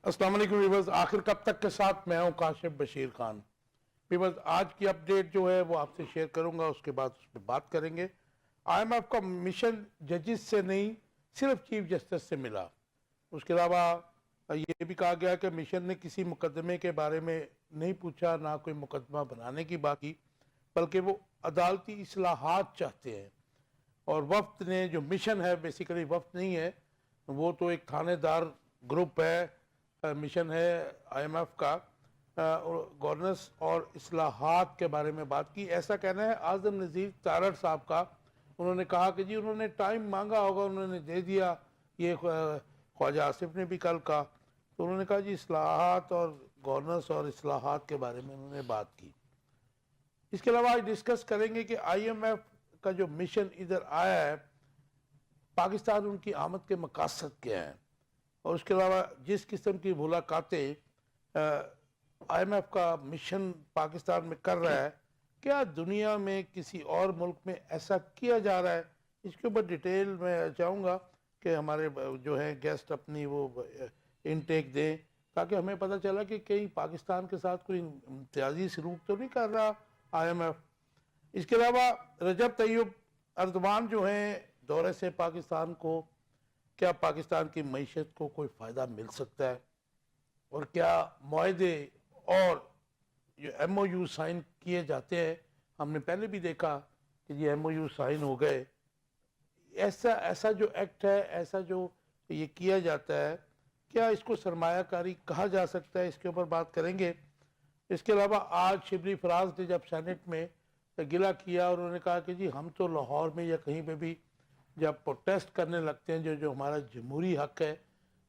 السلام علیکم ویورز، آخر کب تک کے ساتھ میں ہوں کاشف بشیر خان۔ ویورز، آج کی اپڈیٹ جو ہے وہ آپ سے شیئر کروں گا، اس کے بعد اس پہ بات کریں گے۔ آئی ایم ایف کا مشن ججز سے نہیں، صرف چیف جسٹس سے ملا۔ اس کے علاوہ یہ بھی کہا گیا کہ مشن نے کسی مقدمے کے بارے میں نہیں پوچھا، نہ کوئی مقدمہ بنانے کی بات کی، بلکہ وہ عدالتی اصلاحات چاہتے ہیں۔ اور وفد نے جو مشن ہے، بیسیکلی وفد نہیں ہے، وہ تو ایک تھانے دار گروپ ہے، مشن ہے آئی ایم ایف کا، گورننس اور اصلاحات کے بارے میں بات کی۔ ایسا کہنا ہے اعظم نذیر تارڑ صاحب کا۔ انہوں نے کہا کہ جی انہوں نے ٹائم مانگا ہوگا، انہوں نے دے دیا۔ یہ خواجہ آصف نے بھی کل کہا، تو انہوں نے کہا جی اصلاحات اور گورننس اور اصلاحات کے بارے میں انہوں نے بات کی۔ اس کے علاوہ آج ڈسکس کریں گے کہ آئی ایم ایف کا جو مشن ادھر آیا ہے، پاکستان ان کی آمد کے مقاصد کیا ہیں، اور اس کے علاوہ جس قسم کی ملاقاتیں آئی ایم ایف کا مشن پاکستان میں کر رہا ہے، کیا دنیا میں کسی اور ملک میں ایسا کیا جا رہا ہے؟ اس کے اوپر ڈیٹیل میں چاہوں گا کہ ہمارے جو ہے گیسٹ اپنی وہ انٹیک دیں، تاکہ ہمیں پتہ چلا کہ کہیں پاکستان کے ساتھ کوئی امتیازی سلوک تو نہیں کر رہا آئی ایم ایف۔ اس کے علاوہ رجب طیب اردوان جو ہیں دورے سے پاکستان کو، کیا پاکستان کی معیشت کو کوئی فائدہ مل سکتا ہے؟ اور کیا معاہدے اور جو ایم او یو سائن کیے جاتے ہیں، ہم نے پہلے بھی دیکھا کہ یہ ایم او یو سائن ہو گئے، ایسا جو ایکٹ ہے، ایسا جو یہ کیا جاتا ہے، کیا اس کو سرمایہ کاری کہا جا سکتا ہے؟ اس کے اوپر بات کریں گے۔ اس کے علاوہ آج شبلی فراز نے جب سینٹ میں گلہ کیا اور انہوں نے کہا کہ جی ہم تو لاہور میں یا کہیں پہ بھی جب پروٹیسٹ کرنے لگتے ہیں، جو ہمارا جمہوری حق ہے،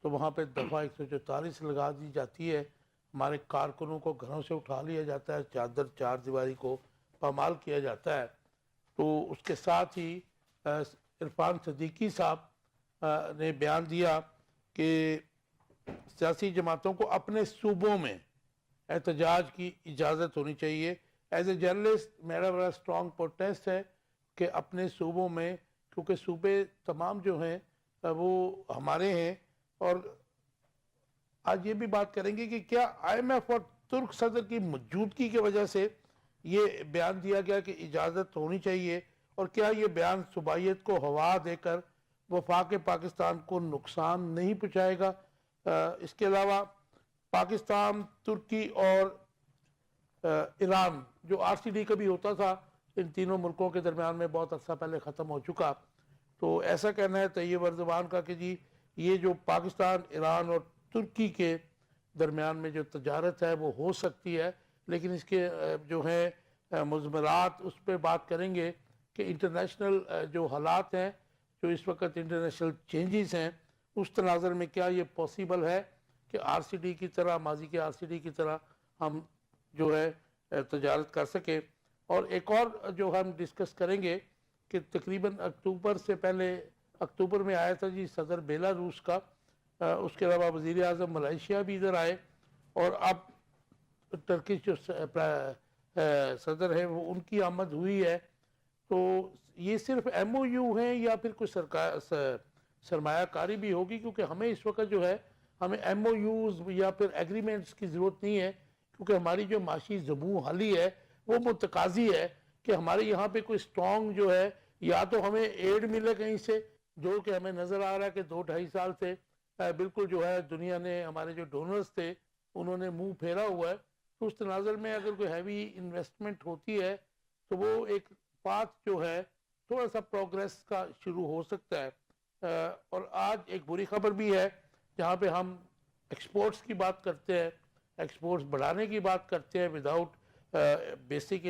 تو وہاں پہ دفعہ 144 لگا دی جاتی ہے، ہمارے کارکنوں کو گھروں سے اٹھا لیا جاتا ہے، چادر چار دیواری کو پامال کیا جاتا ہے۔ تو اس کے ساتھ ہی عرفان صدیقی صاحب نے بیان دیا کہ سیاسی جماعتوں کو اپنے صوبوں میں احتجاج کی اجازت ہونی چاہیے۔ ایز اے جرنلسٹ میرا بڑا اسٹرانگ پروٹیسٹ ہے کہ اپنے صوبوں میں، کیونکہ صوبے تمام جو ہیں وہ ہمارے ہیں۔ اور آج یہ بھی بات کریں گے کہ کیا آئی ایم ایف اور ترک صدر کی موجودگی کی وجہ سے یہ بیان دیا گیا کہ اجازت ہونی چاہیے، اور کیا یہ بیان صوبائیت کو ہوا دے کر وفاق پاکستان کو نقصان نہیں پہنچائے گا؟ اس کے علاوہ پاکستان، ترکی اور ایران، جو آر سی ڈی کبھی ہوتا تھا، ان تینوں ملکوں کے درمیان میں بہت عرصہ پہلے ختم ہو چکا۔ تو ایسا کہنا ہے طیب اردوان کا کہ جی یہ جو پاکستان، ایران اور ترکی کے درمیان میں جو تجارت ہے وہ ہو سکتی ہے، لیکن اس کے جو ہے مضمرات، اس پہ بات کریں گے کہ انٹرنیشنل جو حالات ہیں، جو اس وقت انٹرنیشنل چینجز ہیں، اس تناظر میں کیا یہ پاسیبل ہے کہ آر سی ڈی کی طرح، ماضی کے آر سی ڈی کی طرح ہم جو ہے تجارت کر سکیں۔ اور ایک اور جو ہم ڈسکس کریں گے کہ تقریباً اکتوبر سے پہلے، اکتوبر میں آیا تھا جی صدر بیلاروس کا، اس کے علاوہ وزیر اعظم ملائیشیا بھی ادھر آئے، اور اب ٹرکش جو صدر ہے وہ ان کی آمد ہوئی ہے۔ تو یہ صرف ایم او یو ہیں یا پھر کوئی سرمایہ کاری بھی ہوگی؟ کیونکہ ہمیں اس وقت جو ہے ہمیں ایم او یوز یا پھر ایگریمنٹس کی ضرورت نہیں ہے، کیونکہ ہماری جو معاشی زبوں حالی ہے وہ متقاضی ہے کہ ہمارے یہاں پہ کوئی سٹرونگ جو ہے، یا تو ہمیں ایڈ ملے کہیں سے، جو کہ ہمیں نظر آ رہا ہے کہ 2-2.5 سال سے بالکل جو ہے دنیا نے، ہمارے جو ڈونرز تھے انہوں نے منہ پھیرا ہوا ہے۔ تو اس تناظر میں اگر کوئی ہیوی انویسٹمنٹ ہوتی ہے تو وہ ایک پاتھ جو ہے تھوڑا سا پروگریس کا شروع ہو سکتا ہے۔ اور آج ایک بری خبر بھی ہے، جہاں پہ ہم ایکسپورٹس کی بات کرتے ہیں، ایکسپورٹس بڑھانے کی بات کرتے ہیں وداؤٹ بیسک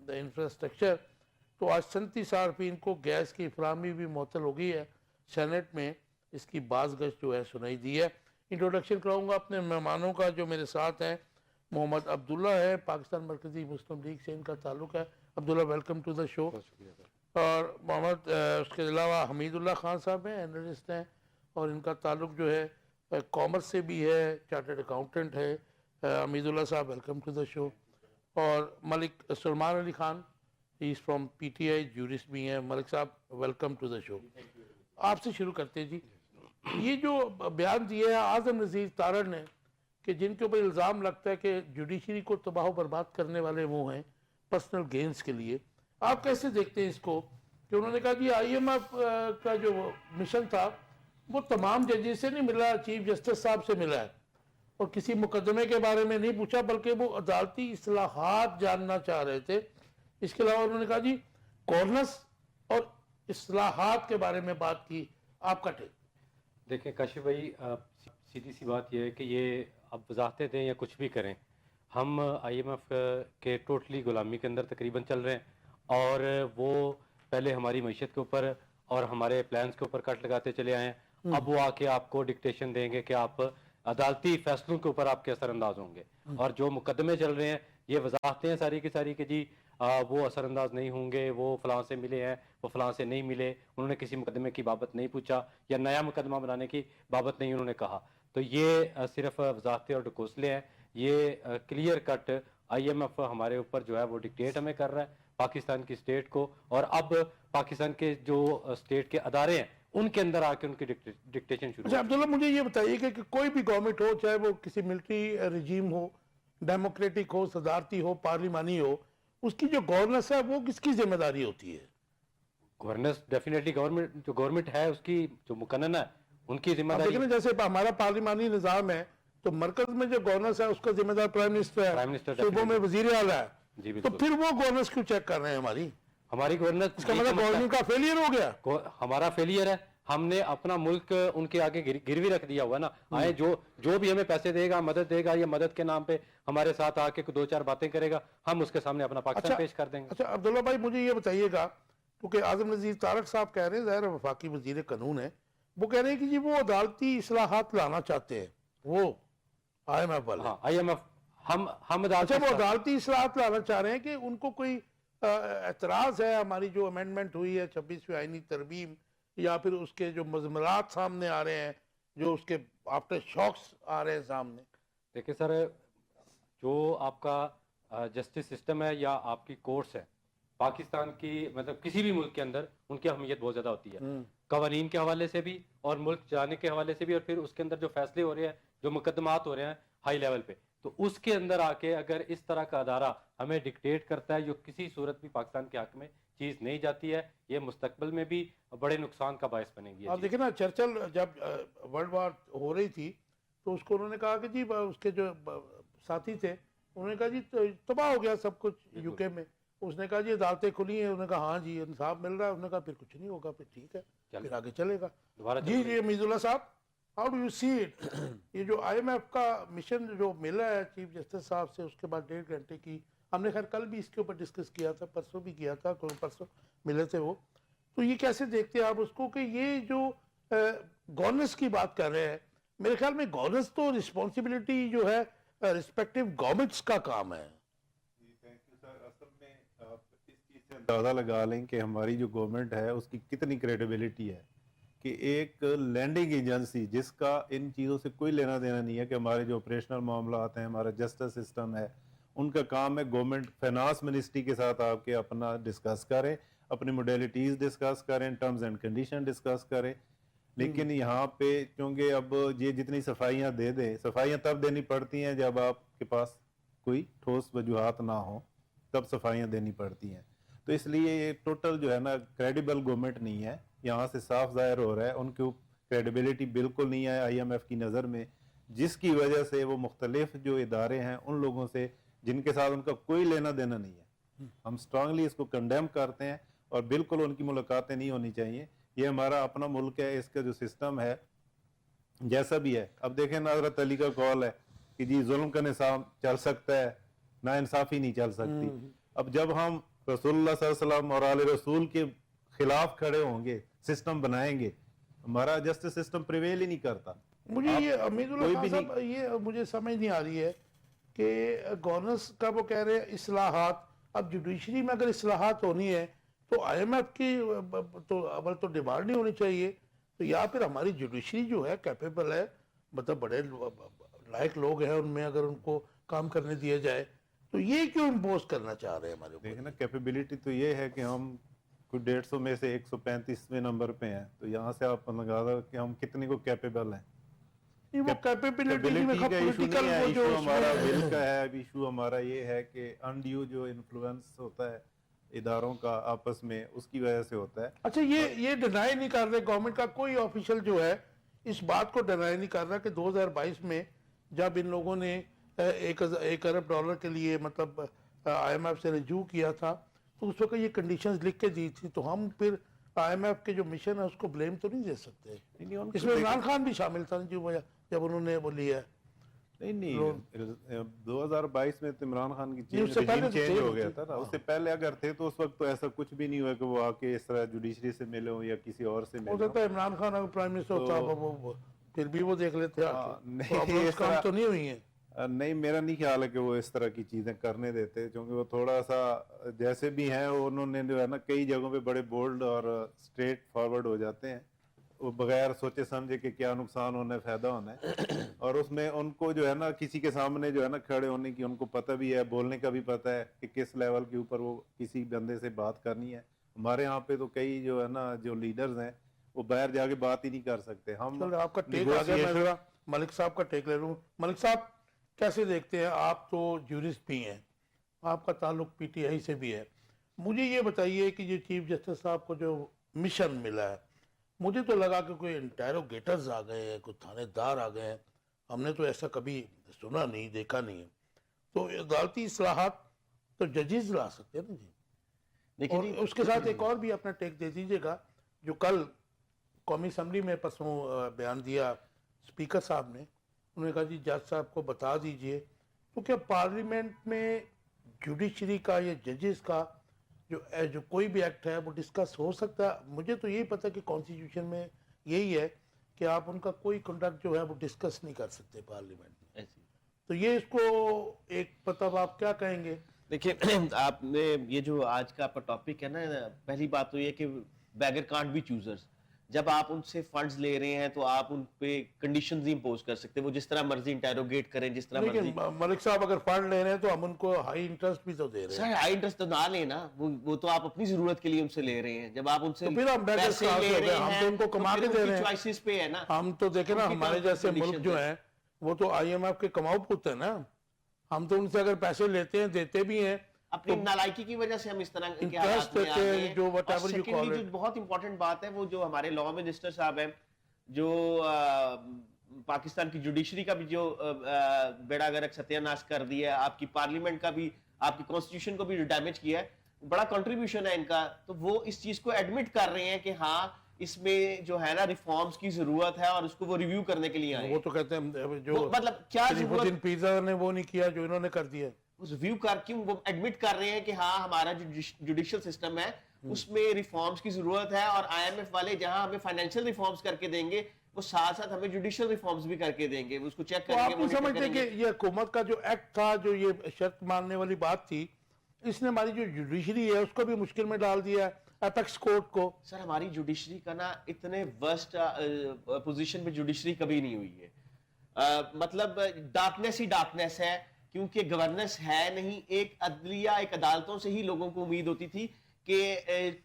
انفراسٹرکچر۔ تو آج صنعتی صارفین کو گیس کی فراہمی بھی معطل ہو گئی ہے، سینٹ میں اس کی باز گشت جو ہے سنائی دی ہے۔ انٹروڈکشن کراؤں گا اپنے مہمانوں کا جو میرے ساتھ ہیں۔ محمد عبداللہ ہے، پاکستان مرکزی مسلم لیگ سے ان کا تعلق ہے۔ عبداللہ ویلکم ٹو دا شو۔ اور محمد اس کے علاوہ حمید اللہ خان صاحب ہیں، اینالسٹ ہیں، اور ان کا تعلق جو ہے کامرس سے بھی ہے، چارٹرڈ اکاؤنٹنٹ ہے۔ حمید اللہ صاحب ویلکم ٹو دا شو۔ اور ملک سلمان علی خان، ہی از فرام PTI، جورسٹ بھی ہیں۔ ملک صاحب ویلکم ٹو دا شو۔ آپ سے شروع کرتے ہیں جی۔ یہ جو بیان دیا ہے اعظم نذیر تارڑ نے کہ جن کے اوپر الزام لگتا ہے کہ جوڈیشری کو تباہ و برباد کرنے والے وہ ہیں پرسنل گینز کے لیے، آپ کیسے دیکھتے ہیں اس کو کہ انہوں نے کہا جی آئی ایم ایف کا جو مشن تھا وہ تمام ججز سے نہیں ملا، چیف جسٹس صاحب سے ملا ہے، اور کسی مقدمے کے بارے میں نہیں پوچھا بلکہ وہ عدالتی اصلاحات جاننا چاہ رہے تھے. اس کے علاوہ انہوں نے کہا جی گورننس اور اصلاحات کے بارے میں بات کی. آپ کا ٹیک؟ دیکھیں کاشف بھائی، سیدھی سی بات یہ ہے کہ یہ اب وضاحتیں دیں یا کچھ بھی کریں، ہم آئی ایم ایف کے ٹوٹلی غلامی کے اندر تقریباً چل رہے ہیں، اور وہ پہلے ہماری معیشت کے اوپر اور ہمارے پلانز کے اوپر کٹ لگاتے چلے آئے ہیں. اب وہ آ کے آپ کو ڈکٹیشن دیں گے کہ آپ عدالتی فیصلوں کے اوپر آپ کے اثر انداز ہوں گے، اور جو مقدمے چل رہے ہیں یہ وضاحتیں ہیں ساری کی ساری کہ جی وہ اثر انداز نہیں ہوں گے، وہ فلاں سے ملے ہیں، وہ فلاں سے نہیں ملے، انہوں نے کسی مقدمے کی بابت نہیں پوچھا یا نیا مقدمہ بنانے کی بابت نہیں انہوں نے کہا. تو یہ صرف وضاحتیں اور ڈکوسلے ہیں. یہ clear cut I M F ہمارے اوپر جو ہے وہ ڈکٹیٹ ہمیں کر رہا ہے، پاکستان کی اسٹیٹ کو، اور اب پاکستان کے جو اسٹیٹ کے ادارے ہیں ان کے اندر آ کے ان کی ڈکٹیشن شروع اچھا ہو چکی ہے. عبداللہ مجھے یہ بتائیے کہ کوئی بھی گورنمنٹ ہو، چاہے وہ کسی ملٹری رجیم ہو، ڈیموکریٹک ہو، صدارتی ہو، پارلیمانی ہو، اس کی جو گورننس ہے وہ کس کی ذمہ داری ہوتی ہے؟ گورننس ڈیفینیٹلی گورنمنٹ، جو گورنمنٹ ہے اس کی جو مقننہ ہے ان کی ذمہ اب داری. دیکھیں نا جیسے ہمارا پارلیمانی نظام ہے تو مرکز میں جو گورننس ہے اس کا ذمہ دار پرائم منسٹر پرائم ہے، منسٹر صوبوں میں definitely. وزیر اعلیٰ ہے. جی تو بالکل. پھر وہ گورننس کیوں چیک کر رہے ہیں ہماری؟ ہماری گورننس اس کا مطلب گورننس کا فیلئر ہو گیا. ہمارا فیلئر ہے. ہم نے اپنا ملک ان کے آگے گروی رکھ دیا ہوا نا. آئے جو بھی ہمیں پیسے دے گا، مدد دے گا، یا مدد کے نام پہ ہمارے ساتھ آ کے دو چار باتیں کرے گا، ہم اس کے سامنے اپنا پاکستان پیش کر دیں گے. اچھا عبداللہ بھائی مجھے یہ بتائیے گا، کیونکہ اعظم نذیر تارڑ صاحب کہہ رہے ہیں، ظاہر وفاقی وزیر قانون ہے، وہ کہہ رہے ہیں کہ جی وہ عدالتی اصلاحات لانا چاہتے ہیں، وہ آئی ایم ایف والے. ہاں آئی ایم ایف ہم اچھا وہ عدالتی اصلاحات لانا چاہ رہے ہیں کہ ان کو کوئی اعتراض ہے ہماری جو امینڈمنٹ ہوئی ہے 26ویں آئینی ترمیم، یا پھر اس کے جو مضمرات سامنے آ رہے ہیں، جو اس کے آفٹر شاکس آ رہے ہیں سامنے؟ دیکھیں سر، جو آپ کا جسٹس سسٹم ہے یا آپ کی کورٹس ہے پاکستان کی، مطلب کسی بھی ملک کے اندر ان کی اہمیت بہت زیادہ ہوتی ہے، قوانین کے حوالے سے بھی اور ملک چلانے کے حوالے سے بھی، اور پھر اس کے اندر جو فیصلے ہو رہے ہیں، جو مقدمات ہو رہے ہیں ہائی لیول پہ، تو اس کے اندر آ کے اگر اس طرح کا ادارہ ہمیں ڈکٹیٹ کرتا ہے جو کسی صورت بھی پاکستان کے حق میں چیز نہیں جاتی ہے، یہ مستقبل میں بھی بڑے نقصان کا باعث بنے گی. آپ دیکھیں نا چرچل جب ورلڈ وار ہو رہی تھی تو اس کو انہوں نے کہا کہ جی اس کے جو ساتھی تھے انہوں نے کہا جی تباہ ہو گیا سب کچھ یو کے میں. اس نے کہا جی عدالتیں کھلی ہیں، انہوں نے کہا ہاں جی انصاف مل رہا ہے. انہوں نے کہا پھر کچھ نہیں ہوگا، پھر ٹھیک ہے، پھر آگے چلے گا. جی امید اللہ صاحب، how do you see it? یہ جو آئی ایم ایف کا مشن جو ملا ہے چیف جسٹس صاحب سے، اس کے بعد 1.5 گھنٹے کی ہم نے خیر کل بھی اس کے اوپر ڈسکس کیا تھا، پرسوں بھی کیا تھا، پرسوں ملے تھے وہ. تو یہ کیسے دیکھتے ہیں آپ اس کو کہ یہ جو گورننس کی بات کر رہے ہیں، میرے خیال میں گورننس تو رسپانسبلٹی جو ہے رسپیکٹیو گورنمنٹس کا کام ہے. اصل میں آپ اس چیز سے اندازہ لگا لیں کہ ہماری جو گورنمنٹ ہے اس کی کتنی کریڈیبلٹی ہے کہ ایک لینڈنگ ایجنسی جس کا ان چیزوں سے کوئی لینا دینا نہیں ہے کہ ہمارے جو آپریشنل معاملات ہیں، ہمارا جسٹس سسٹم ہے، ان کا کام ہے گورنمنٹ فائنانس منسٹری کے ساتھ آپ کے اپنا ڈسکس کریں، اپنی موڈیلٹیز ڈسکس کریں، ٹرمز اینڈ کنڈیشن ڈسکس کریں. لیکن یہاں پہ چونکہ اب یہ جتنی صفائیاں دے دیں، صفائیاں تب دینی پڑتی ہیں جب آپ کے پاس کوئی ٹھوس وجوہات نہ ہوں، تب صفائیاں دینی پڑتی ہیں. تو اس لیے یہ ٹوٹل جو ہے نا کریڈیبل گورنمنٹ نہیں ہے. یہاں سے صاف ظاہر ہو رہا ہے ان کی کریڈیبلٹی بالکل نہیں ہے آئی ایم ایف کی نظر میں، جس کی وجہ سے وہ مختلف جو ادارے ہیں ان لوگوں سے جن کے ساتھ ان کا کوئی لینا دینا نہیں ہے، ہم اسٹرانگلی اس کو کنڈیم کرتے ہیں اور بالکل ان کی ملاقاتیں نہیں ہونی چاہیے. یہ ہمارا اپنا ملک ہے، اس کا جو سسٹم ہے جیسا بھی ہے. اب دیکھیں نا حضرت علی کا قول ہے کہ جی ظلم کا نظام چل سکتا ہے، نا انصافی نہیں چل سکتی. اب جب ہم رسول اللہ صلی اللہ علیہ وسلم اور آل رسول کے خلاف کھڑے ہوں گے، سسٹم بنائیں گے، ہمارا جسٹس سسٹم پریویل ہی نہیں کرتا. مجھے یہ امید اللہ خان صاحب یہ مجھے سمجھ نہیں آ رہی ہے کہ گورننس کا وہ کہہ رہے ہیں اصلاحات، اب جوڈیشری میں اگر اصلاحات ہونی ہے تو آئی ایم ایف کی تو اول تو ڈیمانڈ نہیں ہونی چاہیے، تو یا پھر ہماری جوڈیشری جو ہے کیپیبل ہے، مطلب بڑے لائق لوگ ہیں ان میں، اگر ان کو کام کرنے دیا جائے تو یہ کیوں امپوز کرنا چاہ رہے ہیں ہمارے اوپر؟ دیکھیں نا کیپیبلٹی تو یہ ہے کہ ہم कोई 150 में से 135वें नंबर पे हैं, तो यहाँ से आप लगा दो कि हम कितने को कैपेबल हैं। नहीं, वो कैपेबिलिटी में Capability का इशू पॉलिटिकल नहीं है, वो जो इशू हमारा उसमें- विल का है। अब इशू हमारा ये है कि अनड्यू जो इन्फ्लुएंस होता है इदारों का आपस में, उसकी वजह से होता है। अच्छा, ये डिनाई नहीं कर रहे, गवर्नमेंट का कोई ऑफिशियल जो है इस बात को डिनाई नहीं कर रहा कि 2022 में जब इन लोगों ने 1 अरब डॉलर के लिए मतलब IMF से रजू किया था, तो उस वक्त ये कंडीशंस लिख के दी थी, तो हम फिर IMF के जो मिशन है उसको ब्लेम तो नहीं दे सकते। इसमें इमरान खान भी शामिल था जो वजह जब उन्होंने वो लिया है। नहीं 2022 में तो इमरान खान की नहीं, उससे पहले तो चेंज थे हो वो गया चीज़। था ना। हाँ। उससे पहले अगर थे तो उस वक्त तो ऐसा कुछ भी नहीं हुआ कि वो आके इस तरह जुडिशरी से मिले हो या किसी और से हो मिले सकता है इमरान खान अगर प्राइम मिनिस्टर होता वो फिर भी वो देख लेते हाँ, नहीं, प्रॉब्लम्स इस काम तरह- तो नहीं हुई है। नहीं, मेरा नहीं ख्याल है कि वो इस तरह की चीजें करने देते, क्योंकि वो थोड़ा सा जैसे भी हैं वो उन्होंने जो है ना कई जगहों पे बड़े बोल्ड और स्ट्रेट फॉरवर्ड हो जाते हैं, वो बगैर सोचे समझे कि क्या नुकसान होना है फायदा होना है। और उसमें उनको जो है ना किसी के सामने जो है ना खड़े होने की उनको पता भी है, बोलने का भी पता है कि किस लेवल के ऊपर वो किसी बंदे से बात करनी है। हमारे यहाँ पे तो कई जो है ना जो लीडर्स हैं वो बाहर जाके बात ही नहीं कर सकते। हम चलो आपका टेक आ गया, मैं जरा मलिक साहब का टेक ले लूँ। मलिक साहब कैसे देखते हैं, आप तो ज्यूरिस्ट भी हैं, आपका ताल्लुक PTI से भी है, मुझे ये बताइए कि ये चीफ जस्टिस साहब को जो मिशन मिला है, मुझे तो लगा कि कोई इंटेरोगेटर्स आ गए हैं, कोई थानेदार आ गए हैं, हमने तो ऐसा कभी सुना नहीं, देखा नहीं है। तो अदालती इस्लाहात तो जजेस ला सकते हैं ना जी। देखिए और उसके साथ एक और भी अपना टेक दे दीजिएगा, जो कल कौमी असम्बली में परसों बयान दिया स्पीकर साहब ने, उन्होंने कहा जी जज साहब को बता दीजिए, तो क्या पार्लियामेंट में जुडिशरी का या जजेस का जो कोई भी एक्ट है वो डिस्कस हो सकता है? मुझे तो यही पता कि कॉन्स्टिट्यूशन में यही है कि आप उनका कोई कंडक्ट जो है वो डिस्कस नहीं कर सकते पार्लियामेंट में। तो ये इसको एक मतलब आप क्या कहेंगे? देखिए आपने ये जो आज का आपका टॉपिक है ना, पहली बात तो ये कि बैगर कांट बी चूजर्स। जब आप उनसे फंड्स ले रहे हैं तो आप उन पे कंडीशंस इंपोज कर सकते हैं, वो जिस तरह मर्जी इंटेरोगेट करें, जिस तरह लेकिन मर्जी। मलिक साहब अगर फंड ले रहे हैं तो हम उनको हाई इंटरेस्ट भी तो दे रहे हैं। सर हाई इंटरेस्ट तो ना लेना, वो तो आप अपनी जरूरत के लिए उनसे ले रहे हैं। जब आप उनसे तो फिर हम beggars पैसे कहाँ से ले हो गए? रहे हम हैं तो उनको कमा के दे रहे हैं। चॉइसेस पे है ना। हम तो देखे ना, उनकी हमारे terms and जैसे मुल्क conditions जो है। है वो तो IMF के कमाऊ पुत है ना, हम तो उनसे अगर पैसे लेते हैं, देते भी हैं, अपनी नालायकी की वजह से हम इस तरह के Interest हालात में आ देते हैं, गए हैं। जो और whatever you call secondly, it। जो बहुत इंपॉर्टेंट बात है, वो जो हमारे लॉ मिनिस्टर साहब हैं, जो पाकिस्तान की जुडिशरी का भी जो बेड़ा गर्क सत्यानाश कर दिया है, आपकी पार्लियामेंट का भी, आपकी कॉन्स्टिट्यूशन को भी डैमेज किया है, बड़ा कंट्रीब्यूशन है इनका। तो वो इस चीज को एडमिट कर रहे हैं कि हाँ इसमें जो है ना रिफॉर्म्स की जरूरत है और उसको वो रिव्यू करने के लिए आए वो तो कहते हैं जो वो मतलब क्या शरीफुद्दीन पिज़्ज़ा ने वो नहीं किया जो इन्होंने कर दिया। रिव्यू करके वो एडमिट कर रहे हैं कि हाँ हमारा जो जुडिशियल सिस्टम है उसमें रिफॉर्म्स की जरूरत है, और IMF वाले जहां हमें फाइनेंशियल रिफॉर्म्स करके देंगे वो साथ साथ हमें जुडिशियल रिफॉर्म्स भी करके देंगे, उसको चेक तो करेंगे। आप नहीं समझते कि ये हुकूमत का जो एक्ट था, जो ये शर्त मानने वाली बात थी, इसने हमारी जो जुडिशरी है उसको भी मुश्किल में डाल दिया, एपेक्स कोर्ट को। सर हमारी जुडिशरी का ना इतने वर्स्ट पोजीशन पे जुडिशरी कभी नहीं हुई है। मतलब डार्कनेस ही डार्कनेस है, क्योंकि गवर्नेंस है नहीं। एक अदलिया, एक अदालतों से ही लोगों को उम्मीद होती थी कि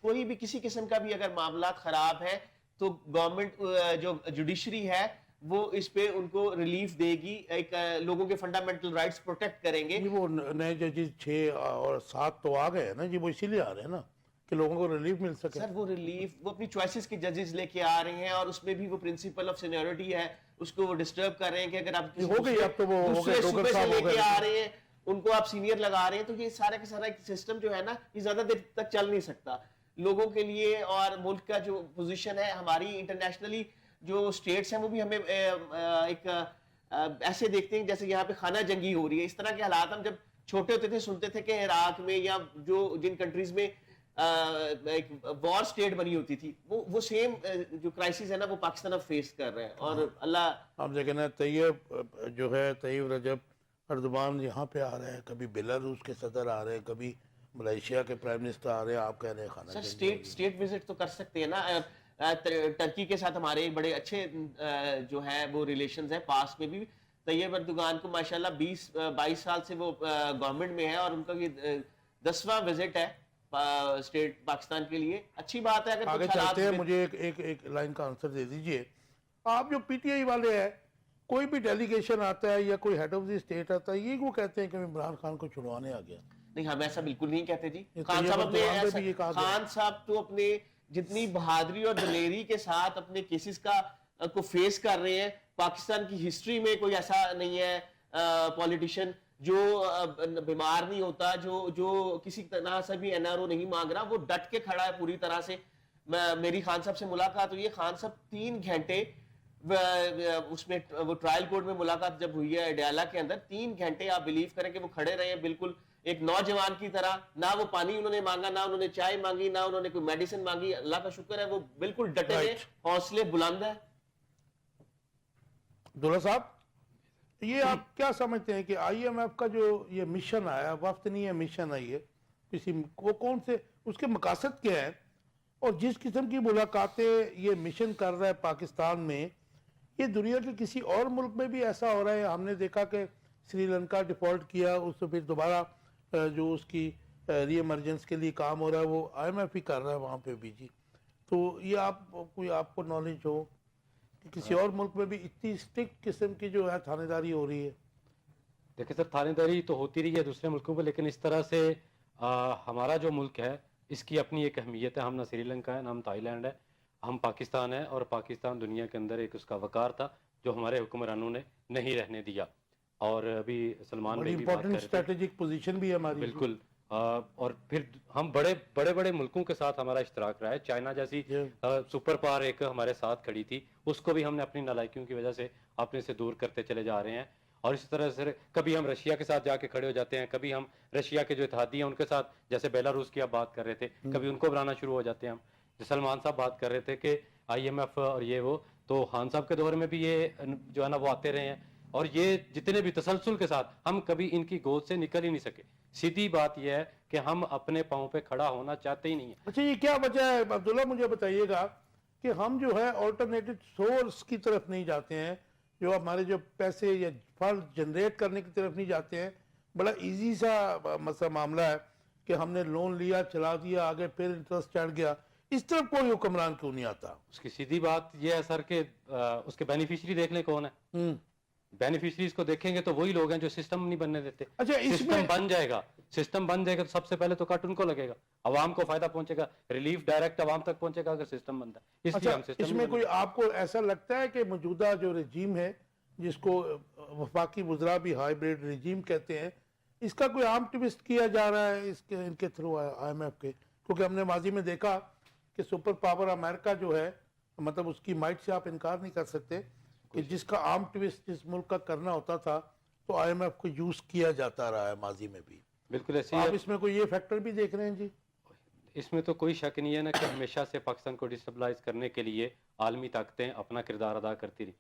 कोई भी किसी किस्म का भी अगर मामला खराब है तो गवर्नमेंट जो जुडिशरी है वो इस पे उनको रिलीफ देगी, एक लोगों के फंडामेंटल राइट्स प्रोटेक्ट करेंगे। वो नए जजेस 6 और 7 तो आ गए हैं ना जी, वो इसीलिए आ रहे हैं ना कि लोगों को रिलीफ मिल सके। सर वो रिलीफ वो अपनी चॉइसेस के जजेस लेके आ रहे हैं, और उसमें भी वो प्रिंसिपल ऑफ सीनियरिटी है उसको वो डिस्टर्ब कर रहे हैं कि अगर आप किसी हो गई, अब तो वो हो दूसरे गए, सूबे डोगर से साहब हो लेके गए। आ रहे हैं, उनको आप सीनियर लगा रहे हैं, तो ये सारा का सारा एक सिस्टम जो है ना ये ज्यादा देर तक चल नहीं सकता लोगों के लिए। और मुल्क का जो पोजीशन है, हमारी इंटरनेशनली जो स्टेट्स हैं वो भी हमें एक ऐसे देखते हैं जैसे यहाँ पे खाना जंगी हो रही है। इस तरह के हालात हम जब छोटे होते थे सुनते थे कि इराक में या जो जिन कंट्रीज में एक वॉर स्टेट बनी होती थी, वो सेम जो क्राइसिस है ना वो पाकिस्तान अब फेस कर रहे हैं। और अल्लाह आप देखें ना, तैयब जो है तैयब रजब अर्दवान यहाँ पे आ रहे हैं, कभी बेलारूस के सदर आ रहे हैं, कभी मलेशिया के प्राइम मिनिस्टर आ रहे हैं, आप कह रहे हैं खाना सर जंगी स्टेट विजिट तो कर सकते हैं ना। टर्की के साथ हमारे बड़े अच्छे जो है वो रिलेशंस हैं, पास में भी। तैयब अर्दोगान को माशाल्लाह 20-22 साल से वो गवर्नमेंट में है, और उनका ये 10वां विजिट है اسٹیٹ پاکستان کے لیے اچھی بات ہے. اگر آگے کچھ حالات چلتے ہیں, مجھے ایک لائن کا آنسر دے دیجئے. آپ جو پی ٹی آئی والے ہیں, کوئی بھی ڈیلیگیشن آتا ہے یا کوئی ہیڈ آف دی اسٹیٹ آتا ہے, یہ وہ کہتے ہیں کہ عمران خان کو چھڑوانے آ گیا. نہیں, ہم ایسا بالکل نہیں کہتے جی. یہ تو خان یہ صاحب اپنے بردوان پہ بھی یہ کہا گیا. خان صاحب تو اپنے جتنی بہادری اور دلیری کے ساتھ اپنے کیسز کو فیس کر رہے ہیں, پاکستان کی ہسٹری میں کوئی ایسا نہیں ہے پولیٹیشین جو بیمار نہیں ہوتا, جو کسی طرح سے بھی این آر او نہیں مانگ رہا, وہ ڈٹ کے کھڑا ہے پوری طرح سے. میری خان صاحب سے ملاقات ہوئی ہے, خان صاحب 3 گھنٹے اس میں وہ ٹرائل کورٹ میں ملاقات جب ہوئی ہے اڈیالہ کے اندر, 3 گھنٹے آپ بلیو کریں کہ وہ کھڑے رہے ہیں بالکل ایک نوجوان کی طرح. نہ وہ پانی انہوں نے مانگا, نہ انہوں نے چائے مانگی, نہ انہوں نے کوئی میڈیسن مانگی. اللہ کا شکر ہے وہ بالکل ڈٹے ہیں, حوصلے بلند ہے. عبداللہ صاحب, یہ آپ کیا سمجھتے ہیں کہ آئی ایم ایف کا جو یہ مشن آیا, وفد نہیں ہے مشن آئی ہے, کسی وہ کون سے, اس کے مقاصد کیا ہے, اور جس قسم کی ملاقاتیں یہ مشن کر رہا ہے پاکستان میں, یہ دنیا کے کسی اور ملک میں بھی ایسا ہو رہا ہے؟ ہم نے دیکھا کہ سری لنکا ڈیفالٹ کیا, اس سے پھر دوبارہ جو اس کی ری ایمرجنس کے لیے کام ہو رہا ہے وہ آئی ایم ایف ہی کر رہا ہے وہاں پہ بھی. جی, تو یہ آپ کو نالج ہو کہ کسی اور ملک میں بھی اتنی اسٹرکٹ قسم کی جو ہے تھانے داری ہو رہی ہے؟ دیکھیں سر, تھانے داری تو ہوتی رہی ہے دوسرے ملکوں پہ, لیکن اس طرح سے ہمارا جو ملک ہے اس کی اپنی ایک اہمیت ہے. ہم نہ سری لنکا ہے, نہ ہم تھائی لینڈ ہے, ہم پاکستان ہے, اور پاکستان دنیا کے اندر ایک اس کا وقار تھا جو ہمارے حکمرانوں نے نہیں رہنے دیا. اور ابھی سلمان بڑی بھائی بھی بات کر امپورٹنٹ رہے تھے. اسٹریٹجک پوزیشن بھی ہے ہماری. بالکل, اور پھر ہم بڑے ملکوں کے ساتھ ہمارا اشتراک رہا ہے. چائنا جیسی سپر پاور ایک ہمارے ساتھ کھڑی تھی, اس کو بھی ہم نے اپنی نالائکیوں کی وجہ سے اپنے سے دور کرتے چلے جا رہے ہیں. اور اسی طرح سے کبھی ہم رشیا کے ساتھ جا کے کھڑے ہو جاتے ہیں, کبھی ہم رشیا کے جو اتحادی ہیں ان کے ساتھ, جیسے بیلاروس کی آپ بات کر رہے تھے, کبھی ان کو بنانا شروع ہو جاتے ہیں ہم. سلمان صاحب بات کر رہے تھے کہ آئی ایم ایف اور یہ وہ, تو خان صاحب کے دور میں بھی یہ جو ہے نا وہ آتے رہے ہیں, اور یہ جتنے بھی تسلسل کے ساتھ ہم کبھی ان کی گود سے نکل ہی نہیں سکے. سیدھی بات یہ ہے کہ ہم اپنے پاؤں پہ کھڑا ہونا چاہتے ہی نہیں ہیں. اچھا, یہ کیا وجہ ہے عبداللہ, مجھے بتائیے گا کہ ہم جو ہے آلٹرنیٹو سورس کی طرف نہیں جاتے ہیں, جو ہمارے جو پیسے یا فنڈ جنریٹ کرنے کی طرف نہیں جاتے ہیں. بڑا ایزی سا مسئلہ معاملہ ہے کہ ہم نے لون لیا, چلا دیا, آگے پھر انٹرسٹ چڑھ گیا. اس طرف کوئی حکمران کیوں نہیں آتا؟ اس کی سیدھی بات یہ ہے سر کہ اس کے بینیفیشری دیکھ لیں کون ہے. بینیفیشریز کو دیکھیں گے تو وہی لوگ ہیں جو سسٹم نہیں بننے دیتے. اچھا, اس میں سسٹم بن جائے گا تو سب سے پہلے تو کٹ ان کو لگے گا, عوام کو فائدہ پہنچے گا, ریلیف ڈائریکٹ عوام تک پہنچے گا اگر سسٹم بنتا ہے. اچھا, اس میں کوئی آپ کو ایسا لگتا ہے کہ موجودہ جو رجیم ہے, جس کو وفاقی وزراء بھی ہائیبریڈ رجیم کہتے ہیں, اس کا کوئی عام ٹویسٹ کیا جا رہا ہے ان کے تھرو آئی ایم ایف کے؟ کیونکہ ہم نے ماضی میں دیکھا کہ سپر پاور امریکہ جو ہے, مطلب اس کی مائٹ سے آپ انکار نہیں کر سکتے کہ جس کا عام ٹویسٹ جس ملک کا کرنا ہوتا تھا تو آئی ایم ایف کو یوز کیا جاتا رہا ہے ماضی میں بھی. بالکل ایسے آپ اس میں کوئی یہ فیکٹر بھی دیکھ رہے ہیں؟ جی, اس میں تو کوئی شک نہیں ہے نا کہ ہمیشہ سے پاکستان کو ڈسٹیبلائز کرنے کے لیے عالمی طاقتیں اپنا کردار ادا کرتی رہی,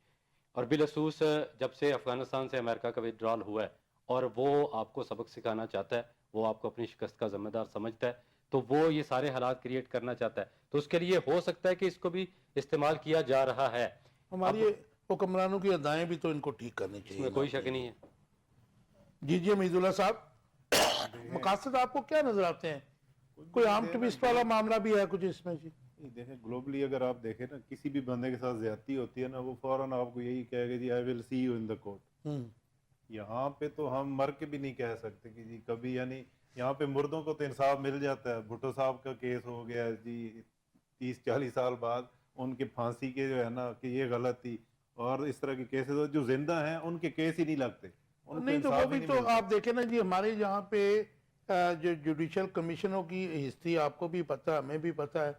اور بالخصوص جب سے افغانستان سے امریکہ کا وتڈرال ہوا ہے اور وہ آپ کو سبق سکھانا چاہتا ہے, وہ آپ کو اپنی شکست کا ذمہ دار سمجھتا ہے, تو وہ یہ سارے حالات کریٹ کرنا چاہتا ہے, تو اس کے لیے ہو سکتا ہے کہ اس کو بھی استعمال کیا جا رہا ہے. ہماری حکمرانوں کی ادائیں بھی تو ان کو ٹھیک کرنی اس چاہیے. میں کوئی شک نہیں ہے. جی امید اللہ صاحب, مقاصد آپ کو کیا نظر آتے ہیں؟ کوئی عام ٹویسٹ والا معاملہ بھی ہے کچھ اس میں؟ جی دیکھیں, گلوبلی اگر آپ دیکھیں نا, کسی بھی بندے کے ساتھ زیادتی ہوتی ہے نا, وہ فوراً آپ کو یہی کہے گا جی آئی ول سی یو ان دا کورٹ. یہاں پہ تو ہم مر کے بھی نہیں کہہ سکتے کہ جی کبھی, یعنی یہاں پہ مردوں کو تو انصاف مل جاتا ہے. بھٹو صاحب کا کیس ہو گیا جی 30-40 سال بعد, ان کے پھانسی کے جو ہے نا کہ یہ غلط تھی, اور اس طرح کے کیسز جو زندہ ہیں ان کے کیس ہی نہیں لگتے. نہیں تو وہ بھی تو آپ دیکھیں نا جی, ہمارے یہاں پہ جو جوڈیشل کمیشنوں کی ہسٹری آپ کو بھی پتہ ہے, ہمیں بھی پتہ ہے.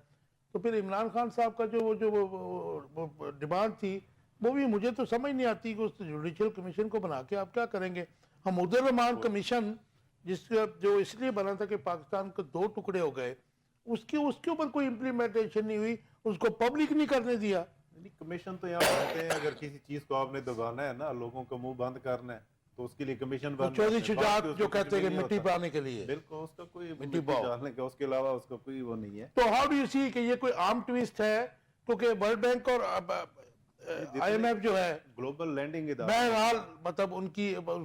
تو پھر عمران خان صاحب کا جو ڈیمانڈ تھی, وہ بھی مجھے تو سمجھ نہیں آتی کہ اس جوڈیشل کمیشن کو بنا کے آپ کیا کریں گے. حمود الرحمان کمیشن جو اس لیے بنا تھا کہ پاکستان کے 2 ٹکڑے ہو گئے, اس کے اوپر کوئی امپلیمنٹیشن نہیں ہوئی, اس کو پبلک نہیں کرنے دیا. کمیشن تو یہاں بنتے ہیں, اگر کسی چیز کو آپ نے دبانا ہے نا, لوگوں کو منہ بند کرنا ہے, تو اس کے لیے کمیشن بنتا ہے. چودھری شجاعت جو کہتے ہیں کہ مٹی پانے کے لیے, بالکل, اس کا کوئی مٹی ڈالنے کا اس کے علاوہ اس کا کوئی وہ نہیں ہے. تو ہاؤ ڈو یو سی کہ یہ کوئی عام ٹویسٹ ہے؟ کیونکہ ورلڈ بینک اور آئی ایم ایف جو ہے گلوبل لینڈنگ ادارہ, بہرحال مطلب ان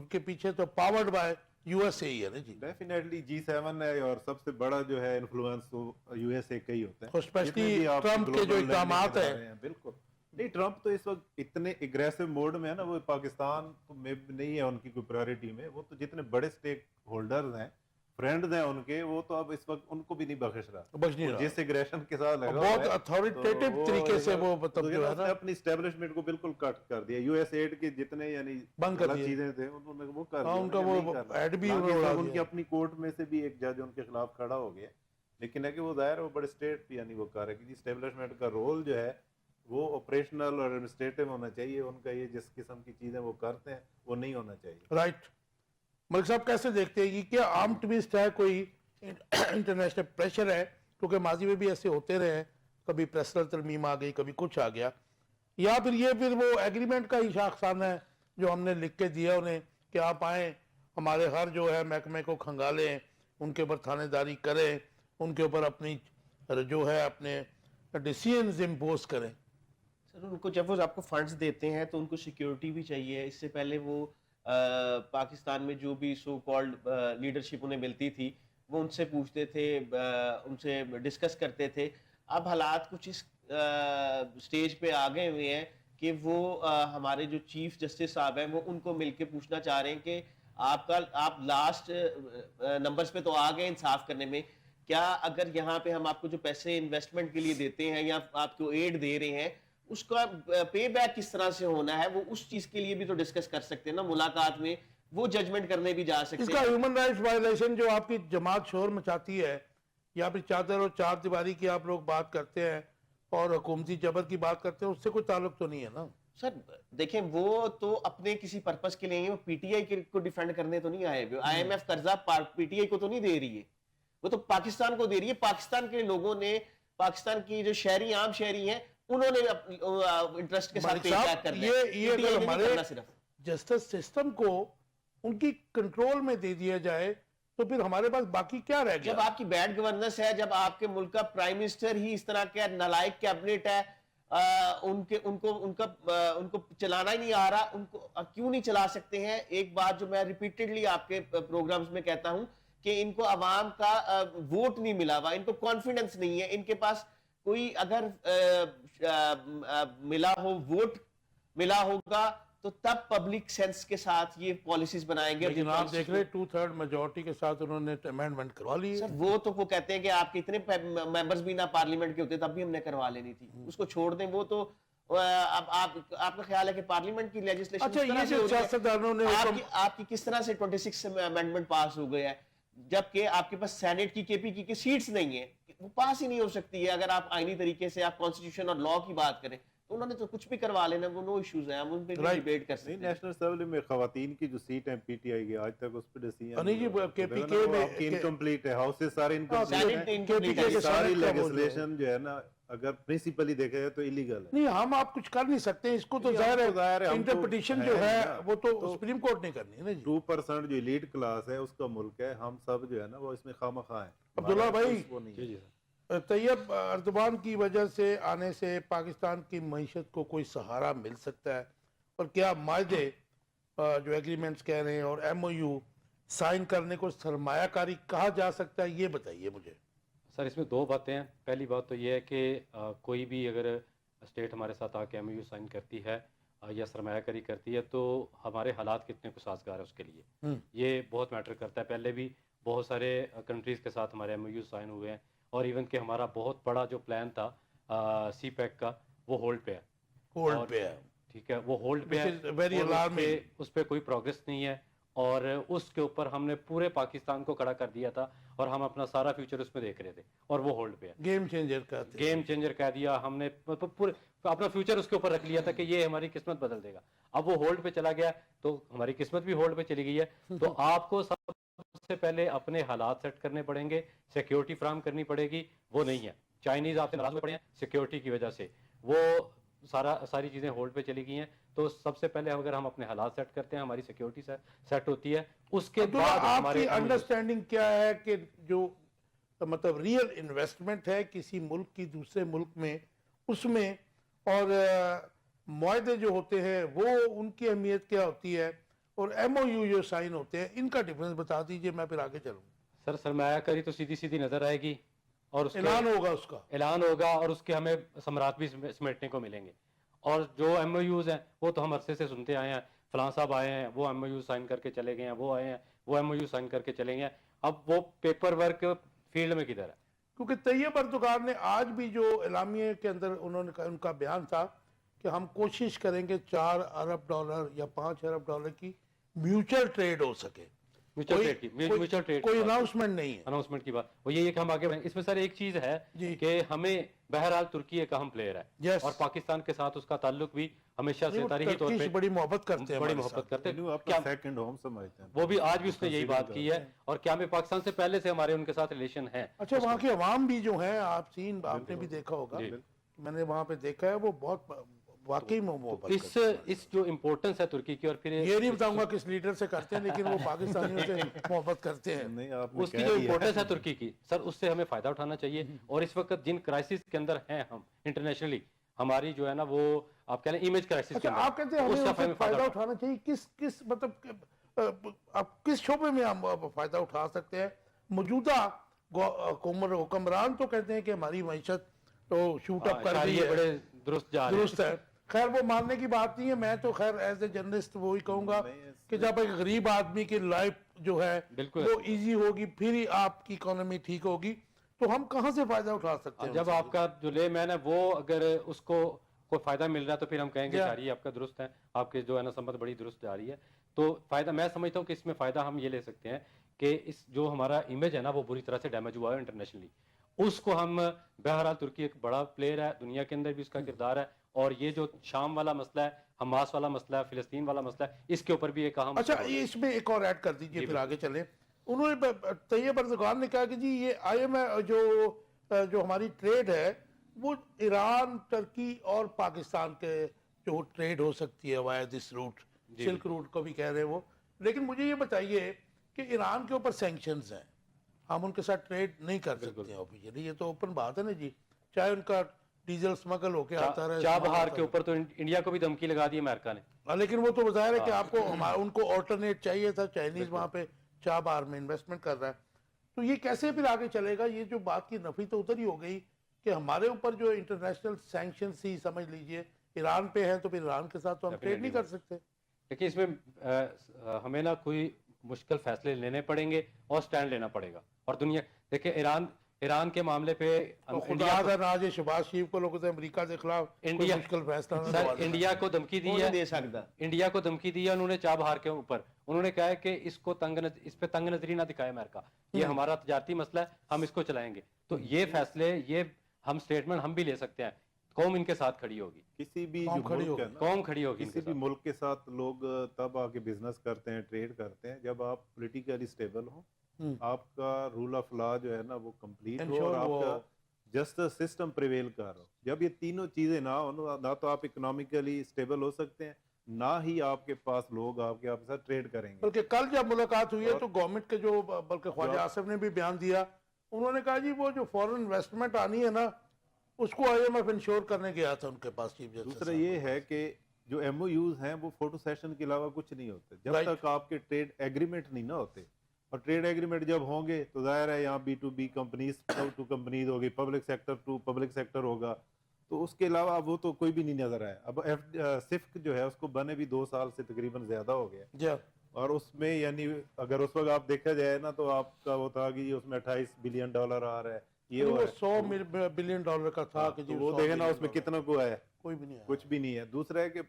کے پیچھے تو پاورڈ بائی USA ही है ना जी, डेफिनेटली G7 है और सबसे बड़ा जो है इन्फ्लुएंस तो USA का ही होता है। और स्पेशली जितने भी आप ट्रम्प के जो global इक़दामात lending हैं, करा रहे हैं, बिल्कुल नहीं, ट्रम्प तो इस वक्त इतने एग्रेसिव मोड में है ना, वो पाकिस्तान तो में नहीं है उनकी कोई प्रायोरिटी में, वो तो जितने बड़े स्टेक होल्डर्स हैं, फ्रेंड्स हैं उनके, वो तो अब इस वक्त उनको भी नहीं बख्श रहा, बख्श नहीं वो रहा। जिस एग्रेशन के साथ लगा बहुत हुआ है, अथॉरिटेटिव तो तरीके से वो मतलब तो जो है उसने ना अपनी एस्टेब्लिशमेंट को बिल्कुल कट कर दिया। यूएस एड के जितने यानी बंद कर गलत दिए। चीजें थे उन्होंने वो कर हाँ, दिया, उनका उन्होंने वो नहीं करना। ad भी हालांकि उन्होंने सब उड़ा उनकी दिया। अपनी कोर्ट में से भी एक जज उनके खिलाफ खड़ा हो गया, लेकिन है कि वो जाहिर है वो बड़े स्टेट यानी वो कर रहे हैं कि एस्टेब्लिशमेंट का रोल जो है वो ऑपरेशनल और एडमिनिस्ट्रेटिव होना चाहिए, उनका ये जिस किस्म की चीजें वो करते हैं वो नहीं होना चाहिए। राइट। मलिक साहब कैसे देखते हैं कि क्या आर्म ट्विस्ट है, कोई इंटरनेशनल प्रेशर है, क्योंकि माजी में भी ऐसे होते रहे हैं, कभी प्रेसनल तरमीम आ गई, कभी कुछ आ गया, या फिर वो एग्रीमेंट का ही शाखसान है जो हमने लिख के दिया उन्हें कि आप आएँ हमारे हर जो है महकमे को खंगालें, उनके ऊपर थानेदारी करें, उनके ऊपर अपनी जो है अपने डिसीजंस इम्पोज करें। सर उनको जब वो आपको फंड्स देते हैं तो उनको सिक्योरिटी भी चाहिए। इससे पहले वो पाकिस्तान में जो भी सो कॉल्ड लीडरशिप उन्हें मिलती थी वो उनसे पूछते थे, उनसे डिस्कस करते थे। अब हालात कुछ इस स्टेज पे आ गए हुए हैं कि वो हमारे जो चीफ जस्टिस साहब हैं वो उनको मिलके पूछना चाह रहे हैं कि आप लास्ट नंबर्स पे तो आ गए इंसाफ करने में, क्या अगर यहाँ पे हम आपको जो पैसे इन्वेस्टमेंट के लिए देते हैं या आपको एड दे रहे हैं उसका पे बैक किस तरह से होना है, वो उस चीज के लिए भी तो डिस्कस कर सकते हैं ना मुलाकात में, वो जजमेंट करने भी जा सकते इसका हैं। ह्यूमन राइट्स वायलेशन जो आपकी जमात शोर मचाती है, या फिर चादर और चार दीवारी की आप लोग बात करते हैं और हुकूमती जबर की बात करते हैं, उससे कोई ताल्लुक तो नहीं है ना? सर देखें वो तो अपने किसी पर्पस के लिए नहीं, वो पीटीआई को डिफेंड करने तो नहीं आए हुए। आईएमएफ कर्जा पीटीआई को तो नहीं दे रही है, वो तो पाकिस्तान को दे रही है। पाकिस्तान के लोगों ने, पाकिस्तान की जो शहरी आम शहरी हैं उन्होंने इंटरेस्ट के साथ मालिक पे साहब, बैक करना है। ये PTI अगर ने नहीं हमारे करना सिर्फ। जस्टिस सिस्टम को उनकी कंट्रोल में दे दिया जाए तो फिर हमारे पास बाकी क्या रह जब गया? आपकी बैड गवर्नेंस है, जब आपके मुल्क का प्राइम मिनिस्टर ही इस तरह का नालायक कैबिनेट है, उनको चलाना ही नहीं आ रहा, उनको क्यों नहीं चला सकते हैं? एक बात जो मैं रिपीटेडली आपके प्रोग्राम्स में कहता हूं कि इनको अवाम का वोट नहीं मिला हुआ, इनको कॉन्फिडेंस नहीं है, इनके पास कोई अगर मिला हो, वोट मिला होगा तो तब पब्लिक सेंस के साथ ये पॉलिसीज बनाएंगे। लेकिन आप देख रहे 2/3 मेजोरिटी के साथ उन्होंने अमेंडमेंट करवा ली है। सर वो तो वो कहते हैं कि आपके इतने मेंबर्स भी ना पार्लियामेंट के होते तब भी हमने करवा लेनी थी, उसको छोड़ दें। वो तो अब आपका ख्याल है कि पार्लियामेंट की लेजिस्लेशन अच्छा, ये जो सियासतदानों ने आपकी किस तरह से 26 अमेंडमेंट पास हो गया है, जबकि आपके पास सेनेट की केपी की सीट्स नहीं है, वो पास ही नहीं हो सकती है। अगर आप आईनी तरीके से आप कॉन्स्टिट्यूशन और लॉ की बात करें तो उन्होंने तो कुछ भी करवा लेना, वो नो इश्यूज हैं, हम उन पे भी डिबेट कर सकते नहीं, हैं। नेशनल असेंबली में खवातीन की जो सीट है पीटीआई की, आज तक उस पर डिसीजन नहीं जी, KPK में इनकम्प्लीट है, हाउसेस सारे Senate इनकम्प्लीट incomplete है, है, सारी Senate का बोल रहे हो। लेजिस्लेशन जो है ना अगर प्रिंसिपली देखा जाए तो इलीगल है। नहीं, हम आप कुछ कर नहीं सकते इसको, तो नहीं, जाहिर हम तो जाहिर है, है हम तो इंटरप्रिटेशन है जो है ना, वो तो तो सुप्रीम कोर्ट ने करनी है ना जी। 2% जो एलीट क्लास है उसका मुल्क है, हम सब जो है ना वो इसमें खामखा है। अब्दुल्ला हमारा भाई, वो नहीं है। जी जी सर। तैयब अर्दवान की वजह से आने से पाकिस्तान की मईशत को कोई सहारा मिल सकता है? और क्या मायदे जो एग्रीमेंट्स कह रहे हैं और MOU साइन करने को सरमायाकारी कहा जा सकता है, ये बताइए मुझे। सर इसमें दो बातें हैं। पहली बात तो ये है कि कोई भी अगर स्टेट हमारे साथ आके MOU साइन करती है या सरमायाकारी करती है तो हमारे हालात कितने को साजगार है उसके लिए, ये बहुत मैटर करता है। पहले भी बहुत सारे कंट्रीज़ के साथ हमारे MOU साइन हुए हैं और इवन कि हमारा बहुत बड़ा जो प्लान था CPEC का वो होल्ड पे है। होल्ड पे है, ठीक है, वो होल्ड पे Which is है, very और alarming. उस पे कोई प्रोग्रेस नहीं है और उसके ऊपर हमने पूरे पाकिस्तान को खड़ा कर दिया था और हम अपना सारा फ्यूचर उसमें देख रहे थे और वो होल्ड पे है। गेम चेंजर का गेम चेंजर कह दिया हमने, पूरे अपना फ्यूचर उसके ऊपर रख लिया था कि ये हमारी किस्मत बदल देगा। अब वो होल्ड पे चला गया तो हमारी किस्मत भी होल्ड पे चली गई है। तो आपको सबसे पहले अपने हालात सेट करने पड़ेंगे, सिक्योरिटी फ्राहम करनी पड़ेगी, वो नहीं है। चाइनीज आपसे नाराज हुए पड़े हैं सिक्योरिटी की वजह से, वो सारी चीजें होल्ड पे चली गई हैं। तो सबसे पहले अगर हम अपने हालात सेट करते हैं, हमारी सिक्योरिटी सेट होती है, उसके बाद आपकी हमारे अंडरस्टैंडिंग क्या है कि जो मतलब रियल इन्वेस्टमेंट है किसी मुल्क की दूसरे मुल्क में, उसमें और मुआहदे जो होते हैं वो उनकी अहमियत क्या होती है? और MOU जो साइन होते हैं, इनका डिफरेंस बता दीजिए, मैं फिर आगे चलूँ। सर सरमायाकारी तो सीधी सीधी नजर आएगी और उसके ऐलान होगा उसका। ऐलान होगा और उसके हमें समरात भी समेटने को मिलेंगे। और जो MOUs हैं वो तो हम अरसे से सुनते आए हैं, फलां साहब आए हैं वो MOU साइन करके चले गए हैं, वो आए हैं वो MOU साइन करके चले गए हैं। अब वो पेपर वर्क फील्ड में किधर है? क्योंकि तैयब अर्दोगान ने आज भी जो एलामिया के अंदर उनका बयान था कि हम कोशिश करेंगे 4 अरब डॉलर या 5 अरब डॉलर की म्यूचुअल ट्रेड हो सके। म्यूचुअल ट्रेड की म्यूचुअल ट्रेड कोई अनाउंसमेंट नहीं है। अनाउंसमेंट की बात वो ये है कि हम आगे बढ़ें। इसमें सर एक चीज है जी। कि हमें बहरहाल तुर्की एक अहम प्लेयर है Yes. और पाकिस्तान के साथ उसका ताल्लुक भी हमेशा से तारीखी तौर टर्की से पे बड़ी मोहब्बत करते हैं, बड़ी हमारे मोहब्बत साथ। करते इन्हें हैं। अपना क्या सेकंड होम समझते हैं। वो भी आज भी उसने यही बात की है और क्या हमें पाकिस्तान से पहले से हमारे उनके साथ रिलेशन है। अच्छा, वहाँ की अवाम भी जो है, आपने भी देखा होगा, जी। मैंने वहाँ पे देखा है, वो बहुत वाकई में मोहब्बत इस करते हैं। इस जो इम्पोर्टेंस है तुर्की की और फिर ये नहीं बताऊंगा किस लीडर से करते हैं, लेकिन वो पाकिस्तानियों से मोहब्बत करते हैं। नहीं, आपने उसकी कह जो दिया। इम्पोर्टेंस है तुर्की की सर, उससे हमें फायदा उठाना चाहिए। और इस वक्त जिन क्राइसिस के अंदर हैं हम इंटरनेशनली, हमारी जो है ना वो आप कह रहे हैं इमेज क्राइसिस के अच्छा, अंदर, आप कहते हैं हमें उससे उससे फायदा उठाना चाहिए। किस मतलब आप किस शोबे में हम फायदा उठा सकते हैं? मौजूदा हुक्मरान तो कहते हैं कि हमारी मैशत तो शूट अप कर रही ये है, बड़े दुरुस्त जा रहे हैं। दुरुस्त है। खैर वो मानने की बात नहीं है। मैं तो खैर एज ए जर्नलिस्ट वही कहूंगा कि जब एक गरीब आदमी की लाइफ जो है बिल्कुल। वो इजी होगी, फिर ही आपकी इकोनॉमी ठीक होगी। तो हम कहाँ से फायदा उठा सकते हैं? जब आपका जो ले मैन है वो अगर उसको कोई फायदा मिल रहा है तो फिर हम कहेंगे या। जारी है आपका दुरुस्त है, आपके जो है ना संपत्ति बड़ी दुरुस्त जा रही है। तो फायदा मैं समझता हूँ कि इसमें फायदा हम ये ले सकते हैं कि इस जो हमारा इमेज है ना वो बुरी तरह से डैमेज हुआ है इंटरनेशनली, उसको हम बहरहाल तुर्की एक बड़ा प्लेयर है, दुनिया के अंदर भी उसका किरदार है। और ये जो शाम वाला मसला है, हमास वाला मसला है, फिलिस्तीन वाला मसला है, इसके ऊपर भी एक अहम अच्छा, ये इसमें एक और ऐड कर दीजिए, फिर आगे चले। उन्होंने तैयब अर्दोगान ने कहा कि जी ये IMF जो हमारी ट्रेड है वो ईरान, टर्की और पाकिस्तान के जो ट्रेड हो सकती है via this route, silk route को भी कह रहे हैं वो। लेकिन मुझे ये बताइए कि ईरान के ऊपर सैंक्शंस हैं, हम उनके साथ ट्रेड नहीं कर सकते हैं ऑफिशियली, ये तो ओपन बात है ना जी। चाहे उनका डीजल स्मगल होके आता रहे, चाबहार के ऊपर तो इंडिया को भी धमकी लगा दी अमेरिका ने। लेकिन वो तो ज़ाहिर है कि आपको उनको ऑल्टरनेट चाहिए था। चाइनीज वहाँ पे चाबहार में इन्वेस्टमेंट कर रहा है, तो ये कैसे फिर आगे चलेगा? ये जो बात की नफी तो उधर ही हो गई कि हमारे ऊपर जो इंटरनेशनल सैंक्शन ही समझ लीजिए ईरान पे है, तो फिर ईरान के साथ तो हम ट्रेड नहीं कर सकते। देखिए इसमें हमें ना कोई मुश्किल फैसले लेने पड़ेंगे और स्टैंड लेना पड़ेगा। और दुनिया देखिए ईरान के मामले पे तो खुदा का नाज शहबाज शरीफ को लोगों से अमेरिका के खिलाफ इंडिया मुश्किल फैसला ना सर दवा इंडिया को धमकी दी है, दे सकता। इंडिया को धमकी दी है उन्होंने चाबहार के ऊपर। उन्होंने कहा है कि इस पे तंग नजरी ना दिखाए अमेरिका, ये हमारा तजारती मसला है, हम इसको चलाएंगे। तो ये फैसले, ये हम स्टेटमेंट हम भी ले सकते हैं। कौम इनके साथ खड़ी होगी, किसी भी कौम जो खड़ी मुल्क है होगी। ना, कौम खड़ी होगी किसी इनके भी साथ। मुल्क के साथ लोग तब आके बिजनेस करते हैं, ट्रेड करते हैं जब आप पॉलिटिकली स्टेबल हो, आपका रूल ऑफ लॉ जो है ना वो कंप्लीट हो और आपका जस्टिस सिस्टम प्रिवेल कर हो। जब ये तीनों चीजें ना हो, ना तो आप इकोनॉमिकली स्टेबल हो सकते हैं, ना ही आपके पास लोग आपके साथ ट्रेड करेंगे। बल्कि कल जब मुलाकात हुई है तो गवर्नमेंट के जो बल्कि ख्वाजा आसिफ ने भी बयान दिया, उन्होंने कहा जी वो जो फॉरेन इन्वेस्टमेंट आनी है ना उसको IMF इंश्योर करने गया था उनके पास चीफ जस्टिस। दूसरा ये है कि जो MOUs हैं वो फोटो सेशन के अलावा कुछ नहीं होते जब तक आपके ट्रेड एग्रीमेंट नहीं ना होते। और ट्रेड एग्रीमेंट जब होंगे तो जाहिर है यहाँ B2B कंपनीज टू कंपनीज होगी, public sector to public sector होगा। तो उसके अलावा वो तो कोई भी नहीं नजर आया। अब सिफ्क जो है उसको बने भी 2 साल से तकरीबन ज्यादा हो गया। और उसमें यानी अगर उस वक्त आप देखा जाए ना तो आपका वो था कि उसमें $28 बिलियन आ रहा है, ये वो $100 बिलियन का था कि जी वो देखे ना उसमें कितना को आया, कोई भी नहीं है, कुछ भी नहीं है। दूसरा है कि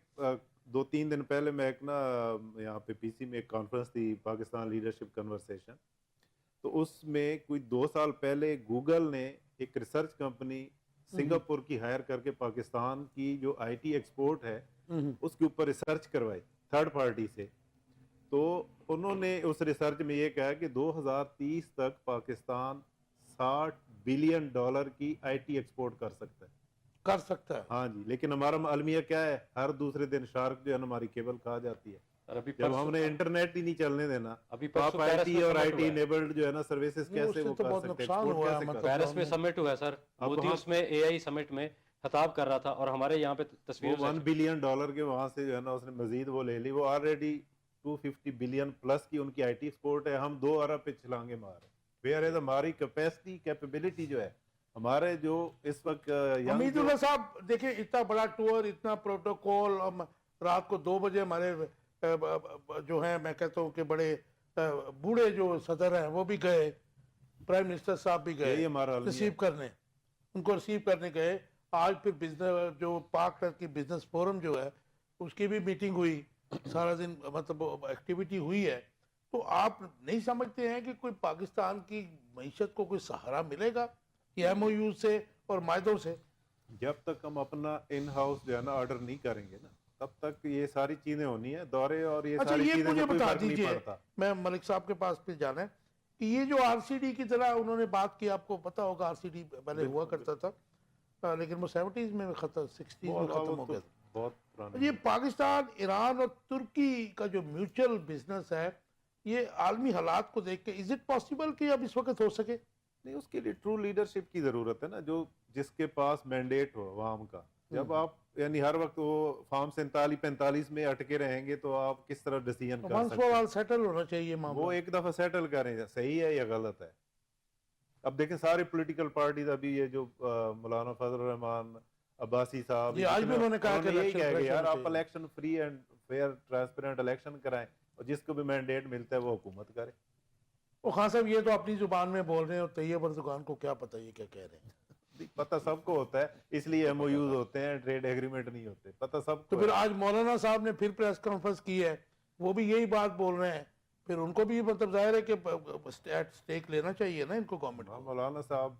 2-3 दिन पहले मैं एक ना यहाँ पे PC में एक कॉन्फ्रेंस थी, पाकिस्तान लीडरशिप कन्वर्सेशन, तो उसमें कोई 2 साल पहले गूगल ने एक रिसर्च कंपनी सिंगापुर की हायर करके पाकिस्तान की जो IT एक्सपोर्ट है उसके ऊपर रिसर्च करवाई थर्ड पार्टी से। तो उन्होंने उस रिसर्च में ये कहा कि 2030 तक पाकिस्तान $60 बिलियन की IT एक्सपोर्ट कर सकता है। हाँ जी, लेकिन हमारा अलमिया क्या है, हर दूसरे दिन शार्क जो है हमारी केबल खा जाती है। जब हमने इंटरनेट ही नहीं चलने देना, अभी तो आप IT और IT इनेबल्ड जो है ना सर्विसेज कैसे वो कर सकते हैं? पेरिस में समिट हुआ है सर, मोदी उसमें AI समिट में खिताब कर रहा था और हमारे यहाँ पे तस्वीर $1 बिलियन के वहां से जो है ना उसने मजीद वो ले ली। वो ऑलरेडी 250 بلین پلس کی ان کی آئی ٹی ایکسپورٹ ہے, ہم 2 ارب پہ چھلانگے مار رہے ہیں. ویئر از ہماری کیپیسٹی کیپیبلٹی جو ہے ہمارے جو اس وقت حمید اللہ صاحب دیکھیں اتنا بڑا ٹور, اتنا پروٹوکول, رات کو 2 بجے ہمارے جو ہیں میں کہتا ہوں کہ بڑے بوڑھے جو صدر ہیں وہ بھی گئے, پرائم منسٹر صاحب بھی گئے ریسیو کرنے, ان کو ریسیو کرنے گئے. آج پھر بزنس جو پاک کی بزنس فورم جو ہے اس کی بھی میٹنگ ہوئی, سارا دن مطلب ایکٹیویٹی ہوئی ہے. تو آپ نہیں سمجھتے ہیں کہ کوئی پاکستان کی معیشت کو کوئی سہارا ملے گا یہ ایم او یو سے اور معاہدوں سے؟ جب تک ہم اپنا ان ہاؤس جو ہے نا آرڈر نہیں کریں گے نا تب تک یہ ساری چیزیں ہونی ہیں دورے, اور یہ اچھا ساری یہ چیزیں مجھے کوئی بتا فرق نہیں دیجئے, پڑتا. میں ملک صاحب کے پاس پھر جانا ہے کہ یہ جو آر سی ڈی کی طرح انہوں نے بات کی, آپ کو پتا ہوگا آر سی ڈی پہلے ہوا کرتا تھا لیکن وہ 70s میں ختم 60s میں ختم ہو گیا تھا. بہت پرانے. یہ پاکستان, ایران اور ترکی کا جو میوچل بزنس ہے یہ عالمی حالات کو دیکھ کے از اٹ پاسبل کہ اب اس وقت ہو سکے؟ نہیں, اس کے لیے ٹرو لیڈرشپ کی ضرورت ہے نا, جو جس کے پاس مینڈیٹ ہو عوام کا. جب آپ یعنی ہر وقت وہ فارم 47-45 میں اٹکے رہیں گے تو آپ کس طرح ڈیسیژن کر ونس سکتے فار ہیں؟ آل سیٹل ہونا چاہیے معاملہ. وہ ایک دفعہ سیٹل کریں, صحیح ہے یا غلط ہے. اب دیکھیں ساری پولیٹیکل پارٹیز, ابھی یہ جو مولانا فضل الرحمان عباسی صاحب, آج بھی انہوں نے کہا کہ یہی کہہ گئے یار آپ election election free and fair transparent election کرائیں, اور جس کو بھی مینڈیٹ ملتا ہے وہ حکومت کرے. وہ خان صاحب یہ تو اپنی زبان میں بول رہے ہیں اور طیب اردگان کو کیا پتہ یہ کیا کہہ رہے ہیں. پتہ سب کو ہوتا ہے, اس لیے ایم او یوز ہوتے ہیں, ٹریڈ ایگریمنٹ نہیں ہوتے, پتہ سب تو کو پھر ہے. آج مولانا صاحب نے پھر پریس کانفرنس کی ہے, وہ بھی یہی بات بول رہے ہیں, پھر ان کو بھی مطلب ظاہر ہے کہ سٹیک لینا چاہیے نا ان کو گورنمنٹ کو. مولانا صاحب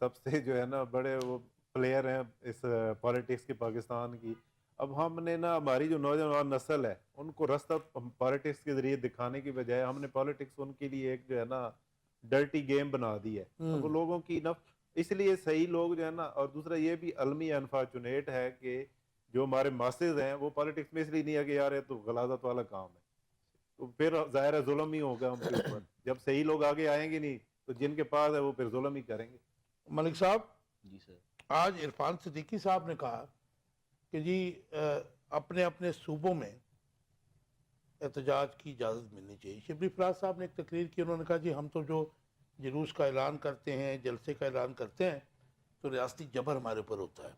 سب سے جو ہے نا بڑے وہ پلیئر ہیں اس پالیٹکس کی پاکستان کی. اب ہم نے نا ہماری جو نوجوان نسل ہے ان کو راستہ پالیٹکس کے ذریعے دکھانے کی بجائے ہم نے پالیٹکس ان کے لیے ایک جو ہے نا ڈرٹی گیم بنا دی ہے. وہ لوگوں کی اس لیے صحیح لوگ جو ہے نا, اور دوسرا یہ بھی علمی انفارچونیٹ ہے کہ جو ہمارے ماسز ہیں وہ پالیٹکس میں اس لیے نہیں ہے کہ یار یہ تو غلاظت والا کام ہے, تو پھر ظاہر ہے ظلم ہی ہوگا ہم کے اوپر. جب صحیح لوگ آگے آئیں گے نہیں تو جن کے پاس ہے وہ پھر ظلم ہی کریں گے. ملک صاحب جی سر, آج عرفان صدیقی صاحب نے کہا کہ جی اپنے اپنے صوبوں میں احتجاج کی اجازت ملنی چاہیے. شبلی فراز صاحب نے ایک تقریر کی, انہوں نے کہا جی ہم تو جو جلوس کا اعلان کرتے ہیں, جلسے کا اعلان کرتے ہیں تو ریاستی جبر ہمارے اوپر ہوتا ہے.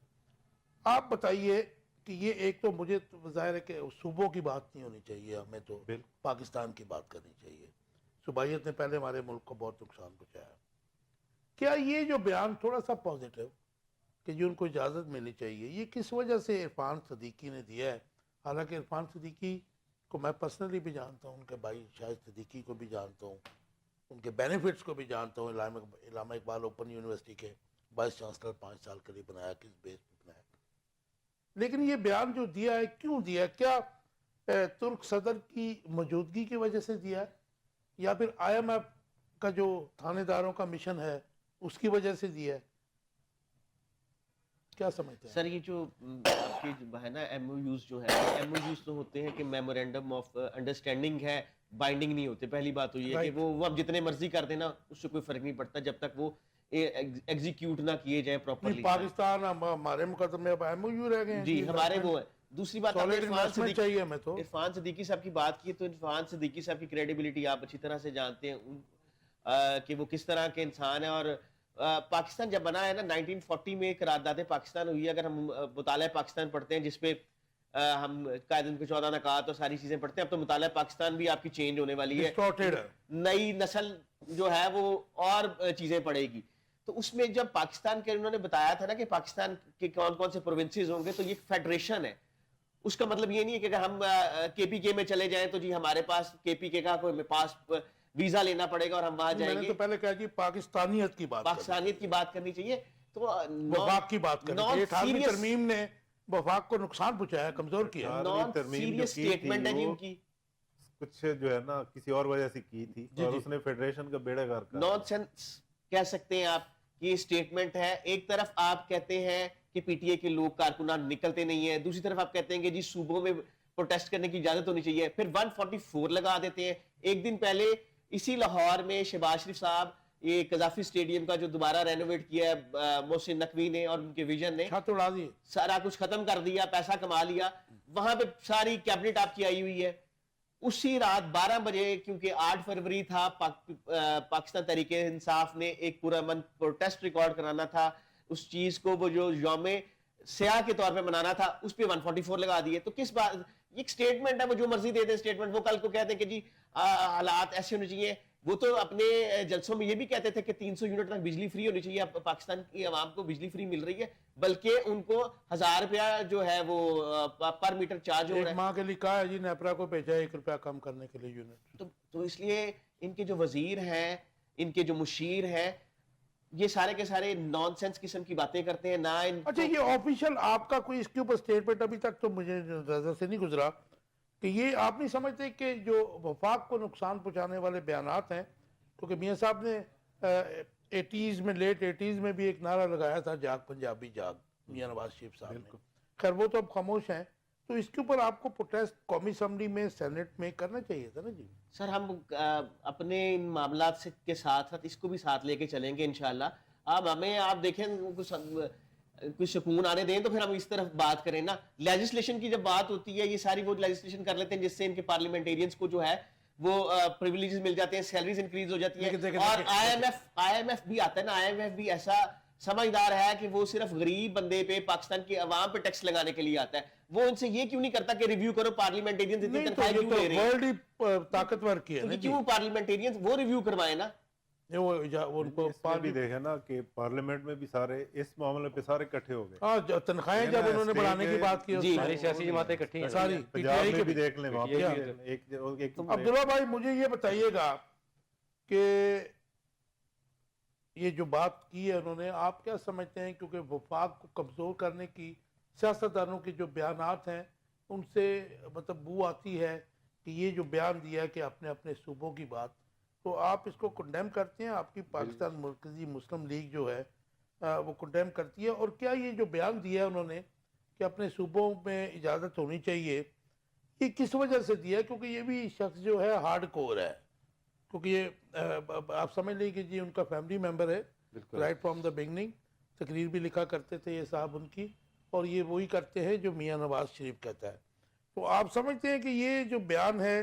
آپ بتائیے کہ یہ ایک تو مجھے ظاہر ہے کہ صوبوں کی بات نہیں ہونی چاہیے, ہمیں تو پاکستان کی بات کرنی چاہیے. صوبائیت نے پہلے ہمارے ملک کو بہت نقصان پہنچایا. کیا یہ جو بیان تھوڑا سا پازیٹیو کہ جو ان کو اجازت ملنی چاہیے, یہ کس وجہ سے عرفان صدیقی نے دیا ہے؟ حالانکہ عرفان صدیقی کو میں پرسنلی بھی جانتا ہوں, ان کے بھائی شاہد صدیقی کو بھی جانتا ہوں, ان کے بینیفٹس کو بھی جانتا ہوں. علامہ اقبال اوپن یونیورسٹی کے وائس چانسلر 5 سال کے لیے بنایا, کس بیس پہ بنایا. لیکن یہ بیان جو دیا ہے کیوں دیا ہے؟ کیا ترک صدر کی موجودگی کی وجہ سے دیا ہے, یا پھر آئی ایم ایف کا جو تھانے داروں کا مشن ہے اس کی وجہ سے دیا ہے؟ کیا سمجھتے ہیں سر یہ جو آپ کی ہے نا ایم او یوز جو ہے, ایم او یوز تو ہوتے ہیں کہ میمورینڈم آف انڈرسٹینڈنگ ہے, بائنڈنگ نہیں ہوتے. پہلی بات تو یہ ہے کہ وہ اب جتنے مرضی کر دیں نا اس سے کوئی فرق نہیں پڑتا جب تک وہ ایگزیکیوٹ نہ کیے جائیں پراپرلی. پاکستان ہمارے مقدمے میں اب ایم او یو رہ گئے ہیں جی ہمارے وہ ہے. دوسری بات چاہیے ہمیں تو عرفان صدیقی صاحب کی بات کی تو عرفان صدیقی صاحب کی کریڈیبلٹی آپ اچھی طرح سے جانتے ہیں کہ وہ کس طرح کے انسان ہیں. اور پاکستان جب بنا ہے نا 1940 میں قرارداد پاکستان ہوئی ہے. اگر ہم مطالعہ پاکستان پڑھتے ہیں جس پہ ہم قائد کے 14 نکات اور ساری چیزیں پڑھتے ہیں, اب تو مطالعہ پاکستان بھی آپ کی چینج ہونے والی ہے, نئی نسل جو ہے وہ اور چیزیں پڑھے گی. تو اس میں جب پاکستان کے انہوں نے بتایا تھا نا کہ پاکستان کے کون کون سے پروونسز ہوں گے, تو یہ فیڈریشن ہے. اس کا مطلب یہ نہیں ہے کہ اگر ہم کے پی کے میں چلے جائیں تو جی ہمارے پاس کے پی کے کا کوئی پاس ویزا لینا پڑے گا اور ہم وہاں جائیں گے. میں نے تو پہلے کہا جی پاکستانیت کی بات کرنی چاہیے. تو وفاق کی بات کرنی چاہیے. 18ویں ترمیم نے وفاق کو نقصان پہنچایا, کمزور کیا. نان سیریس سٹیٹمنٹ ہے جی ان کی, کچھ جو ہے نا کسی اور وجہ سے کی تھی اور اس نے فیڈریشن کا بیڑا غرق کر دیا. نان سینس کہہ سکتے ہیں آپ کہ یہ سٹیٹمنٹ ہے. ایک طرف آپ کہتے ہیں کہ پی ٹی اے کے لوگ کارکنان نکلتے نہیں ہیں, دوسری طرف آپ کہتے ہیں کہ جی صوبوں میں پروٹیسٹ کرنے کی اجازت ہونی چاہیے. پھر 144 لگا دیتے ہیں. ایک دن پہلے اسی لاہور میں شہباز شریف صاحب یہ قذافی اسٹیڈیم کا جو دوبارہ رینوویٹ کیا ہے محسن نقوی نے اور ان کے ویژن نے, چھت اڑا دی, سارا کچھ ختم کر دیا, پیسہ کما لیا. وہاں پہ ساری کیبنٹ آپ کی آئی ہوئی ہے. اسی رات 12 بجے کیونکہ 8 فروری تھا, پاکستان تحریک انصاف نے ایک پورا من پروٹیسٹ ریکارڈ کرانا تھا, اس چیز کو وہ جو یوم سیاہ کے طور پہ منانا تھا اس پہ 144 لگا دیے. تو کس بات, یہ ایک سٹیٹمنٹ ہے, وہ جو مرضی دے دیں سٹیٹمنٹ. وہ کل کو کہتے ہیں کہ جی حالات ایسے ہونے چاہیے. وہ تو اپنے جلسوں میں یہ بھی کہتے تھے کہ 300 یونٹ تک بجلی فری ہونی چاہیے. اب پاکستان کی عوام کو بجلی فری مل رہی ہے, بلکہ ان کو 1000 روپیہ جو ہے وہ پر میٹر چارج ہو رہا ایک ہے. ماہ کے لیے کہا ہے جی نیپرا کو بھیجا ہے 1 روپیہ کم کرنے کے لیے یونٹ. تو اس لیے ان کے جو وزیر ہیں, ان کے جو مشیر ہیں, یہ سارے کے سارے نان سینس قسم کی باتیں کرتے ہیں. نہ اچھا, یہ آفیشیل آپ کا کوئی اس کے اوپر اسٹیٹمنٹ ابھی تک تو مجھے نظر سے نہیں گزرا کہ یہ آپ نہیں سمجھتے کہ جو وفاق کو نقصان پہنچانے والے بیانات ہیں, کیونکہ میاں صاحب نے 80s میں, لیٹ 80s میں بھی ایک نعرہ لگایا تھا, جاگ پنجابی جاگ, میاں نواز شریف صاحب نے. خیر وہ تو اب خاموش ہیں, تو اس کے اوپر آپ کو پروٹیسٹ قومی اسمبلی میں, سینٹ میں کرنا چاہیے تھا نا جی. سر ہم اپنے ان معاملات کے ساتھ ساتھ اس کو بھی ساتھ لے کے چلیں گے انشاءاللہ. اب ہمیں آپ دیکھیں کوئی سکون آنے دیں تو پھر ہم اس طرف بات کریں نا. لیجسلیشن کی جب بات ہوتی ہے, یہ ساری وہ لیجسلیشن کر لیتے ہیں جس سے ان کے پارلیمنٹیرینز کو جو ہے وہ پریویلیجز مل جاتے ہیں, سیلریز انکریز ہو جاتی ہیں. اور آئی ایم ایف بھی آتا ہے نا, آئی ایم ایف بھی ایسا سمجھدار ہے کہ وہ صرف غریب بندے پہ, پاکستان کی عوام پہ ٹیکس لگانے کے لیے آتا ہے. وہ ان سے یہ کیوں نہیں کرتا کہ ریویو کرو پارلیمنٹیرینز اتنی تنخواہیں کیوں لے رہے ہیں, ورلڈ ہی طاقتور کی ہے نا جی. کیوں پارلیمنٹیرینز وہ ریویو کروائیں نا. وہ ان کو اس میں بھی دیکھا نا کہ پارلیمنٹ میں بھی سارے اس معاملے پہ سارے اکٹھے ہو گئے. ہاں, تنخواہیں جب انہوں نے بڑھانے کی بات کی, ساری سیاسی جماعتیں اکٹھی ہیں, ساری پنجاب میں بھی دیکھ لیں وہاں پہ عبداللہ بھائی مجھے یہ بتائیے گا کہ یہ جو بات کی ہے انہوں نے, آپ کیا سمجھتے ہیں, کیونکہ وفاق کو کمزور کرنے کی سیاستدانوں کے جو بیانات ہیں ان سے مطلب بو آتی ہے کہ یہ جو بیان دیا ہے کہ اپنے اپنے صوبوں کی بات, تو آپ اس کو کنڈیم کرتے ہیں؟ آپ کی پاکستان مرکزی مسلم لیگ جو ہے وہ کنڈیم کرتی ہے؟ اور کیا یہ جو بیان دیا ہے انہوں نے کہ اپنے صوبوں میں اجازت ہونی چاہیے, یہ کس وجہ سے دیا ہے؟ کیونکہ یہ بھی شخص جو ہے ہارڈ کور ہے, کیونکہ یہ آپ سمجھ لیں کہ جی ان کا فیملی ممبر ہے رائٹ فرام دا بگننگ. تقریر بھی لکھا کرتے تھے یہ صاحب ان کی, اور یہ وہی کرتے ہیں جو میاں نواز شریف کہتا ہے. تو آپ سمجھتے ہیں کہ یہ جو بیان ہے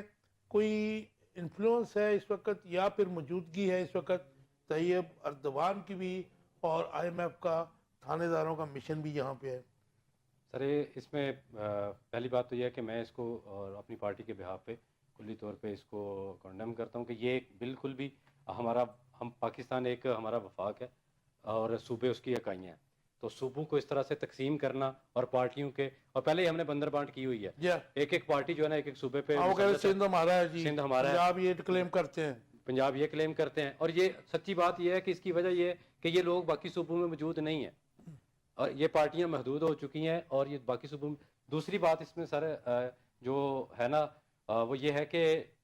کوئی انفلوئنس ہے اس وقت, یا پھر موجودگی ہے اس وقت طیب اردوان کی بھی, اور آئی ایم ایف کا تھانے داروں کا مشن بھی یہاں پہ ہے؟ سر اس میں پہلی بات تو یہ ہے کہ میں اس کو اور اپنی پارٹی کے بہاف پہ کلی طور پہ اس کو کنڈیم کرتا ہوں کہ یہ بالکل بھی ہم پاکستان ایک ہمارا وفاق ہے اور صوبے اس کی اکائیاں ہیں, تو صوبوں کو اس طرح سے تقسیم کرنا اور پارٹیوں کے, اور پہلے ہی ہم نے بندر بانٹ کی ہوئی ہے, ایک پارٹی جو ہے نا ایک صوبے پہ, سندھ ہمارا ہے جی, سندھ ہمارا ہے, پنجاب یہ کلیم کرتے ہیں, پنجاب یہ کلیم کرتے ہیں. اور یہ سچی بات یہ ہے کہ اس کی وجہ یہ ہے کہ یہ لوگ باقی صوبوں میں موجود نہیں ہیں, اور یہ پارٹیاں محدود ہو چکی ہیں, اور یہ باقی صوبوں میں. دوسری بات اس میں سر جو ہے نا وہ یہ ہے کہ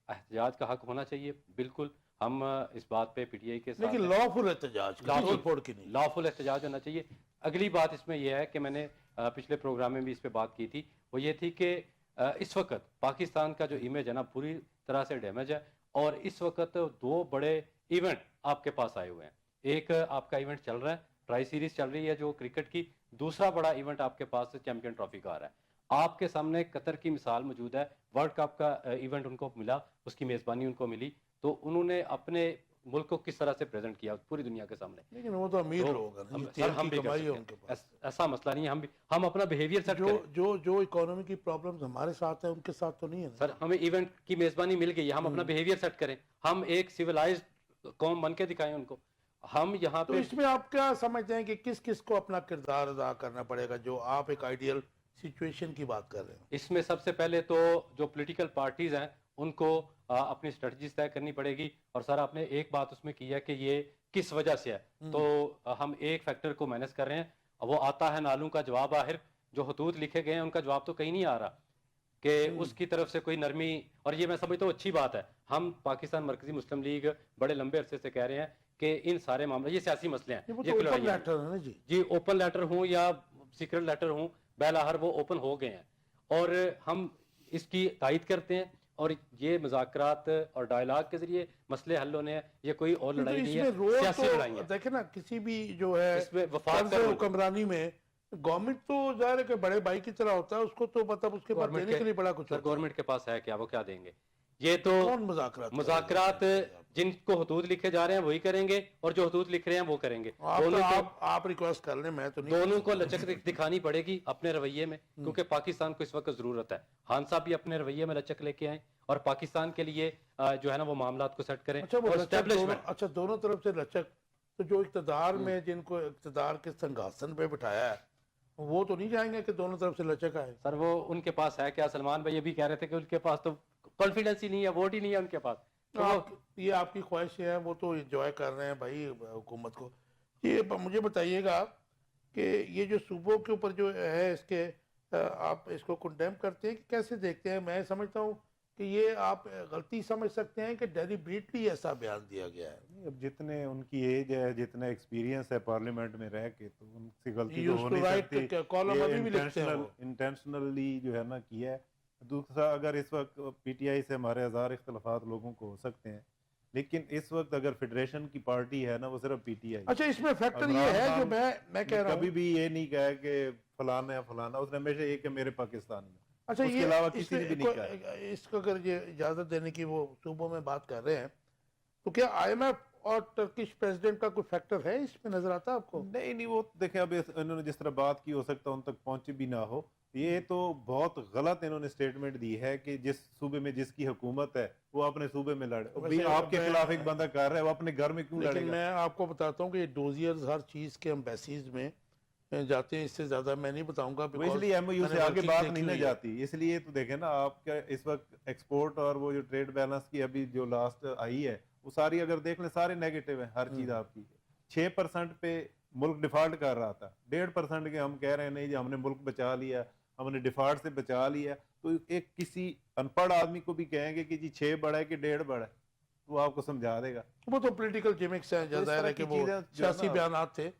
احتجاج کا حق ہونا چاہیے, بالکل ہم اس بات پہ پی ٹی آئی کے ساتھ, لیکن لافل احتجاج, لافل احتجاج ہونا چاہیے. اگلی بات اس میں یہ ہے کہ میں نے پچھلے پروگرام میں بھی اس پہ بات کی تھی, وہ یہ تھی کہ اس وقت پاکستان کا جو امیج ہے نا پوری طرح سے ڈیمیج ہے, اور اس وقت 2 بڑے ایونٹ آپ کے پاس آئے ہوئے ہیں. ایک آپ کا ایونٹ چل رہا ہے, ٹرائی سیریز چل رہی ہے جو کرکٹ کی, دوسرا بڑا ایونٹ آپ کے پاس چیمپئن ٹرافی کا آ رہا ہے. آپ کے سامنے قطر کی مثال موجود ہے, ورلڈ کپ کا ایونٹ ان کو ملا, اس کی میزبانی ان کو ملی, تو انہوں نے اپنے ملک کو کس طرح سے پریزنٹ کیا پوری دنیا کے سامنے. لیکن وہ تو امیر لوگ ہیں, ہم بھی ایسا مسئلہ نہیں ہے, ہم اپنا بیہیویئر سیٹ کریں. جو اکانومی کی پرابلمز ہمارے ساتھ ہیں ان کے ساتھ تو نہیں ہے سر. ہمیں ایونٹ کی میزبانی مل گئی, ہم اپنا بیہیویئر سیٹ کریں, ہم ایک سیولائزڈ قوم بن کے دکھائیں ان کو. ہم یہاں پہ, تو اس میں آپ کیا سمجھتے ہیں کہ کس کس کو اپنا کردار ادا کرنا پڑے گا, جو آپ ایک آئیڈیل سچویشن کی بات کر رہے ہیں؟ اس میں سب سے پہلے تو جو پولیٹیکل پارٹیز ہیں ان کو اپنی اسٹریٹجیز طے کرنی پڑے گی. اور سر آپ نے ایک بات اس میں کی ہے کہ یہ کس وجہ سے ہے, تو ہم ایک فیکٹر کو مینیج کر رہے ہیں, وہ آتا ہے نالوں کا جواب آخر. جو خطوط لکھے گئے ہیں ان کا جواب تو کہیں نہیں آ رہا کہ اس کی طرف سے کوئی نرمی, اور یہ میں سمجھتا ہوں اچھی بات ہے. ہم پاکستان مرکزی مسلم لیگ بڑے لمبے عرصے سے کہہ رہے ہیں کہ ان سارے معاملے, یہ سیاسی مسئلے ہیں, یہ جی اوپن لیٹر ہوں یا سیکرٹ لیٹر ہوں, بہرحال وہ اوپن ہو گئے ہیں, اور ہم اس کی تائید کرتے ہیں. اور یہ مذاکرات اور ڈائلاگ کے ذریعے مسئلے حل ہونے ہیں, یہ کوئی اور لڑائی نہیں ہے, سیاسی لڑائی ہے. دیکھیں نا کسی بھی جو ہے اس میں وفاق حکمرانی میں गवर्नमेंट तो जाहिर है कि बड़े भाई की तरह होता है, उसको तो मतलब उसके पास गवर्नमेंट देने के लिए बड़ा कुछ सर होता है। गवर्नमेंट के पास है क्या, वो क्या देंगे? ये तो कौन मुज़ाकरात मुज़ाकरात जिनको हदूद लिखे जा रहे हैं वही करेंगे, और जो हदूद लिख रहे हैं वो करेंगे। आप रिक्वेस्ट कर लें, मैं तो नहीं। दोनों को लचक दिखानी पड़ेगी अपने रवैये में, क्योंकि पाकिस्तान को इस वक्त जरूरत है। खान साहब भी अपने रवैये में लचक लेके आए और पाकिस्तान के लिए जो है ना वो मामलात को सेट करें। अच्छा, वो और लचक एस्टेब्लिशमेंट अच्छा दोनों तरफ से लचक, तो जो इक़्तिदार में जिनको इक़्तिदार के सिंहासन पे बिठाया है वो तो नहीं चाहेंगे कि दोनों तरफ से लचक आए? सर वो उनके पास है क्या? सलमान भाई ये भी कह रहे थे कि उनके पास तो कॉन्फिडेंस ही नहीं है, वोट ही नहीं है उनके पास। तो ये आपकी ख्वाहिशें हैं, वो तो एंजॉय कर रहे हैं भाई हुकूमत को। ये मुझे बताइएगा कि ये जो सूबों के ऊपर जो है इसके आप इसको कंडेम करते हैं कि कैसे देखते हैं? मैं समझता हूँ कि ये आप गलती समझ सकते हैं कि डेलिबरेटली ऐसा बयान दिया गया है। अब जितने उनकी एज है, जितना एक्सपीरियंस है पार्लियामेंट में रह के, तो उनसे गलती तो हो नहीं सकती। कॉलम अभी भी लिखते हैं वो। इंटेंशनली जो है ना किया है। दूसरा, अगर इस वक्त पीटीआई से हमारे हजार इख्तलाफात लोगों को हो सकते हैं, लेकिन इस वक्त अगर फेडरेशन की पार्टी है ना वो सिर्फ पीटीआई। अच्छा, इसमें फैक्टर ये है जो मैं कह रहा हूँ, कभी भी ये नहीं कहा कि फलाना है फलाना, उसने हमेशा ये कि मेरे पाकिस्तान में। अच्छा उसके ये अलावा किसी ने भी नहीं कहा। इसको अगर ये इजाजत देने की वो सूबों में बात कर रहे हैं, तो क्या आईएमएफ और टर्किश प्रेसिडेंट का कोई फैक्टर है इसमें, नजर आता है आपको? नहीं, वो देखें, अब इन्होंने जिस तरह बात की, हो सकता है उन तक पहुंचे भी ना हो। ये तो बहुत गलत इन्होंने स्टेटमेंट दी है कि जिस सूबे में जिसकी हुकूमत है वो अपने सूबे में लड़े। भाई आपके खिलाफ एक बंदा कर रहा है, वो अपने घर में क्यों लेकिन लड़ेगा? मैं आपको बताता हूँ कि डोजियर्स हर चीज के एम्बेसीज में जाते हैं, इससे ज्यादा मैं नहीं बताऊंगा। वो इसलिए एमओयू से आगे बात नहीं ना जाती, इसलिए तो देखें ना आपका इस वक्त एक्सपोर्ट और वो जो ट्रेड बैलेंस की अभी जो लास्ट आई है वो सारी अगर देख ले सारे नेगेटिव है। हर चीज आपकी 6% पे मुल्क डिफॉल्ट कर रहा था, 1.5% के हम कह रहे हैं नहीं जी हमने मुल्क बचा लिया, हमने डिफॉल्ट से बचा लिया। तो एक किसी अनपढ़ आदमी को भी कहेंगे कि जी 6 बड़ा है कि 1.5 बड़ा है, वो आपको समझा देगा। वो तो पॉलिटिकल जिमिक्स हैं, ज्यादा है कि वो सियासी बयानात थे।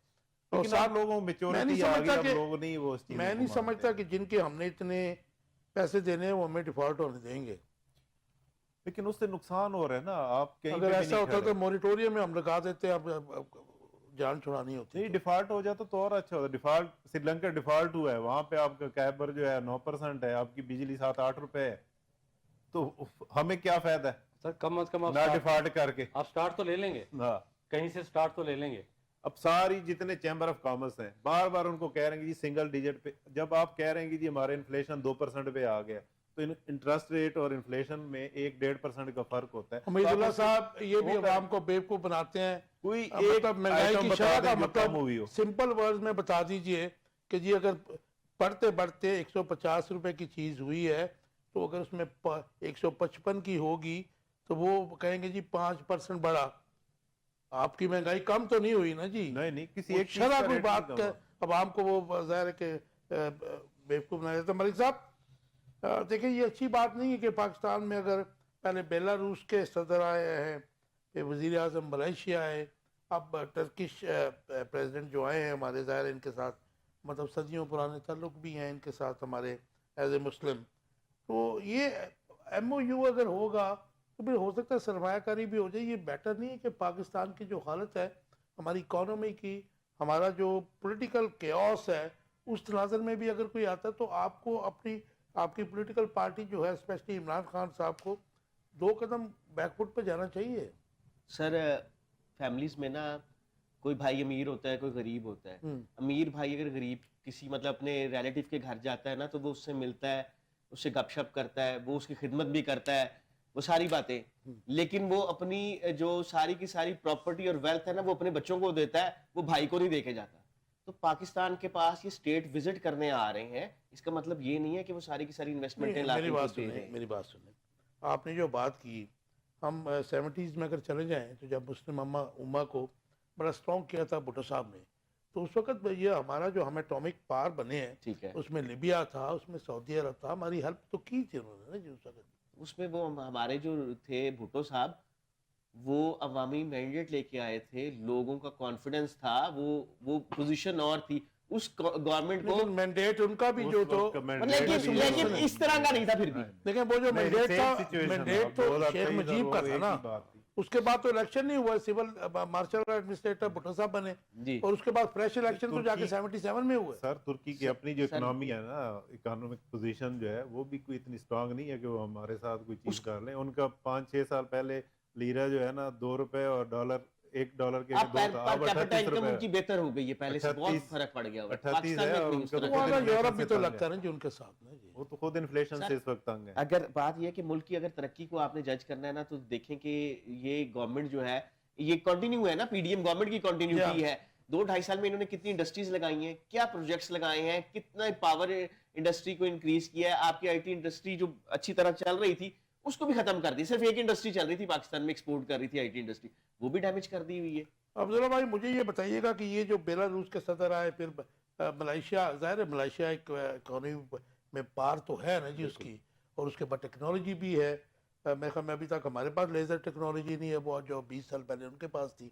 और साथ लोगों में मेच्योरिटी आ गई, अब लोग नहीं वो इस चीज मैं नहीं समझता कि जिनके हमने इतने पैसे देने हैं वो हमें डिफॉल्ट होने देंगे। लेकिन उससे नुकसान हो रहा है ना। आप कहीं अगर ऐसा होता तो मोरिटोरियम में हम लगा देते, अब जान छुड़ानी होती। नहीं, डिफॉल्ट हो जाता तो और अच्छा होता। डिफॉल्ट श्रीलंका डिफॉल्ट हुआ है, वहां पे आपका कैबर जो है 9% है, आपकी बिजली 7-8 रुपए है, तो हमें क्या फायदा है सर कम से कम ना डिफॉल्ट करके? आप स्टार्ट तो ले लेंगे, कहीं से स्टार्ट तो ले लेंगे। अब सारी जितने चैम्बर ऑफ कॉमर्स हैं बार बार उनको कह रहे हैं जी सिंगल डिजिट पे, जब आप कह रहे हैं कि जी हमारे इन्फ्लेशन 2% पे आ गया, तो इंटरेस्ट रेट और इन्फ्लेशन में 1-1.5% का फर्क होता है। हमीदुल्लाह साहब ये भी अवाम को बेवकूफ बनाते हैं। कोई एक महंगाई की शरह का मतलब हो। सिंपल वर्ड में बता दीजिए कि जी अगर बढ़ते बढ़ते 150 रुपए की चीज हुई है, तो अगर उसमें 155 की होगी तो वो कहेंगे जी 5% बढ़ा। आपकी महंगाई कम तो नहीं हुई ना जी? नहीं, किसी एक शरह कोई बात अवाम को वो जाहिर है कि बेवकूफ बना देता। मलिक साहब देखिए, ये अच्छी बात नहीं है कि पाकिस्तान में अगर पहले बेलारूस के सदर आए हैं, फिर वज़ीर आज़म मलेशिया आए, अब टर्किश प्रेसिडेंट जो आए हैं हमारे, ज़ाहिर इनके साथ मतलब सदियों पुराने ताल्लुक भी हैं इनके साथ हमारे एज ए मुस्लिम। तो ये MOU अगर होगा तो फिर हो सकता है सरमायाकारी भी हो जाए। ये बेटर नहीं है कि पाकिस्तान की जो हालत है हमारी इकॉनमी की, हमारा जो पॉलिटिकल केओस है, उस तनाज़र में भी अगर कोई आता है तो आपको आपकी पॉलिटिकल पार्टी जो है, स्पेशली इमरान खान साहब को 2 कदम बैकफुट पे जाना चाहिए। सर फैमिलीज में ना कोई भाई अमीर होता है, कोई गरीब होता है। अमीर भाई अगर गरीब किसी मतलब अपने रिलेटिव के घर जाता है ना, तो वो उससे मिलता है, उससे गपशप करता है, वो उसकी खिदमत भी करता है, वो सारी बातें। लेकिन वो अपनी जो सारी की सारी प्रॉपर्टी और वेल्थ है ना, वो अपने बच्चों को देता है, वो भाई को नहीं देके जाता। तो पाकिस्तान के पास ये स्टेट विजिट करने आ रहे हैं, इसका मतलब ये नहीं है कि वो सारी की सारी इन्वेस्टमेंट मेरी बात सुने, आपने जो बात की, हम 70s में अगर चले जाएं तो जब मुस्लिम उम्मा को बड़ा स्ट्रॉन्ग किया था भुट्टो साहब ने, तो उस वक्त ये हमारा जो हम एटॉमिक पावर बने हैं, ठीक है, उसमें लिबिया था, उसमें सऊदी अरब था, हमारी हेल्प तो की थी उन्होंने जी उस वक्त। उसमें वो हमारे जो थे भुट्टो साहब, वो अवामी मैंडेट लेके आए थे, लोगों का कॉन्फिडेंस था, वो पोजीशन और थी उस गवर्नमेंट को। मैंडेट उनका भी जो तो लेकिन इस तरह का नहीं था फिर भी। लेकिन वो जो मैंडेट तो शेख मुजीब का था ना, उसके बाद तो इलेक्शन नहीं हुआ, सिविल मार्शल का एडमिनिस्ट्रेटर भुट्टो साहब बने जी और उसके बाद फ्रेश इलेक्शन तो जाके तुर्की- 77 में हुआ। सर तुर्की की अपनी जो इकोनॉमी है ना, इकोनॉमिक पोजीशन जो है वो भी कोई इतनी स्ट्रांग नहीं है कि वो हमारे साथ कोई चीज कर लें। उनका 5-6 साल पहले लीरा जो है ना $2 और डॉलर $1 के अब दो था, अब पर कैपिटा 38 इनकम रुपए उनकी बेहतर हो गई है, पहले से बहुत 38 फर्क पड़ गया हुआ है। 38 पाकिस्तान है में और इतनी उस उनका तरह तो की- वो आधा inflation यूरोप भी से तो तंग लगता है। है ना जी उनके साथ में जी। वो तो खुद इन्फ्लेशन सर, से इस वक्त तंग है। अगर बात ये है कि मुल्क की अगर तरक्की को आपने जज करना है ना, तो देखें कि ये गवर्नमेंट जो है ये कंटिन्यू है ना, पीडीएम गवर्नमेंट की कंटिन्यूटी है। 2-2.5 साल में इन्होंने कितनी इंडस्ट्रीज लगाई हैं, क्या प्रोजेक्ट्स लगाए हैं, कितना पावर इंडस्ट्री को इंक्रीज किया है। आपकी आईटी इंडस्ट्री जो अच्छी तरह चल रही थी उसको भी खत्म कर दी। सिर्फ एक इंडस्ट्री चल रही थी पाकिस्तान में, एक्सपोर्ट कर रही थी आईटी इंडस्ट्री, वो भी डैमेज कर दी हुई है। अब्दुल्ला भाई मुझे ये बताइएगा कि ये जो बेलारूस के सदर आए, फिर मलेशिया, ज़ाहिर है मलेशिया एक इकोनॉमी में पार तो है ना जी उसकी, और उसके बाद टेक्नोलॉजी भी है। मेरे ख्याल में अभी तक हमारे पास लेज़र टेक्नोलॉजी नहीं है, वो जो 20 साल पहले उनके पास थी।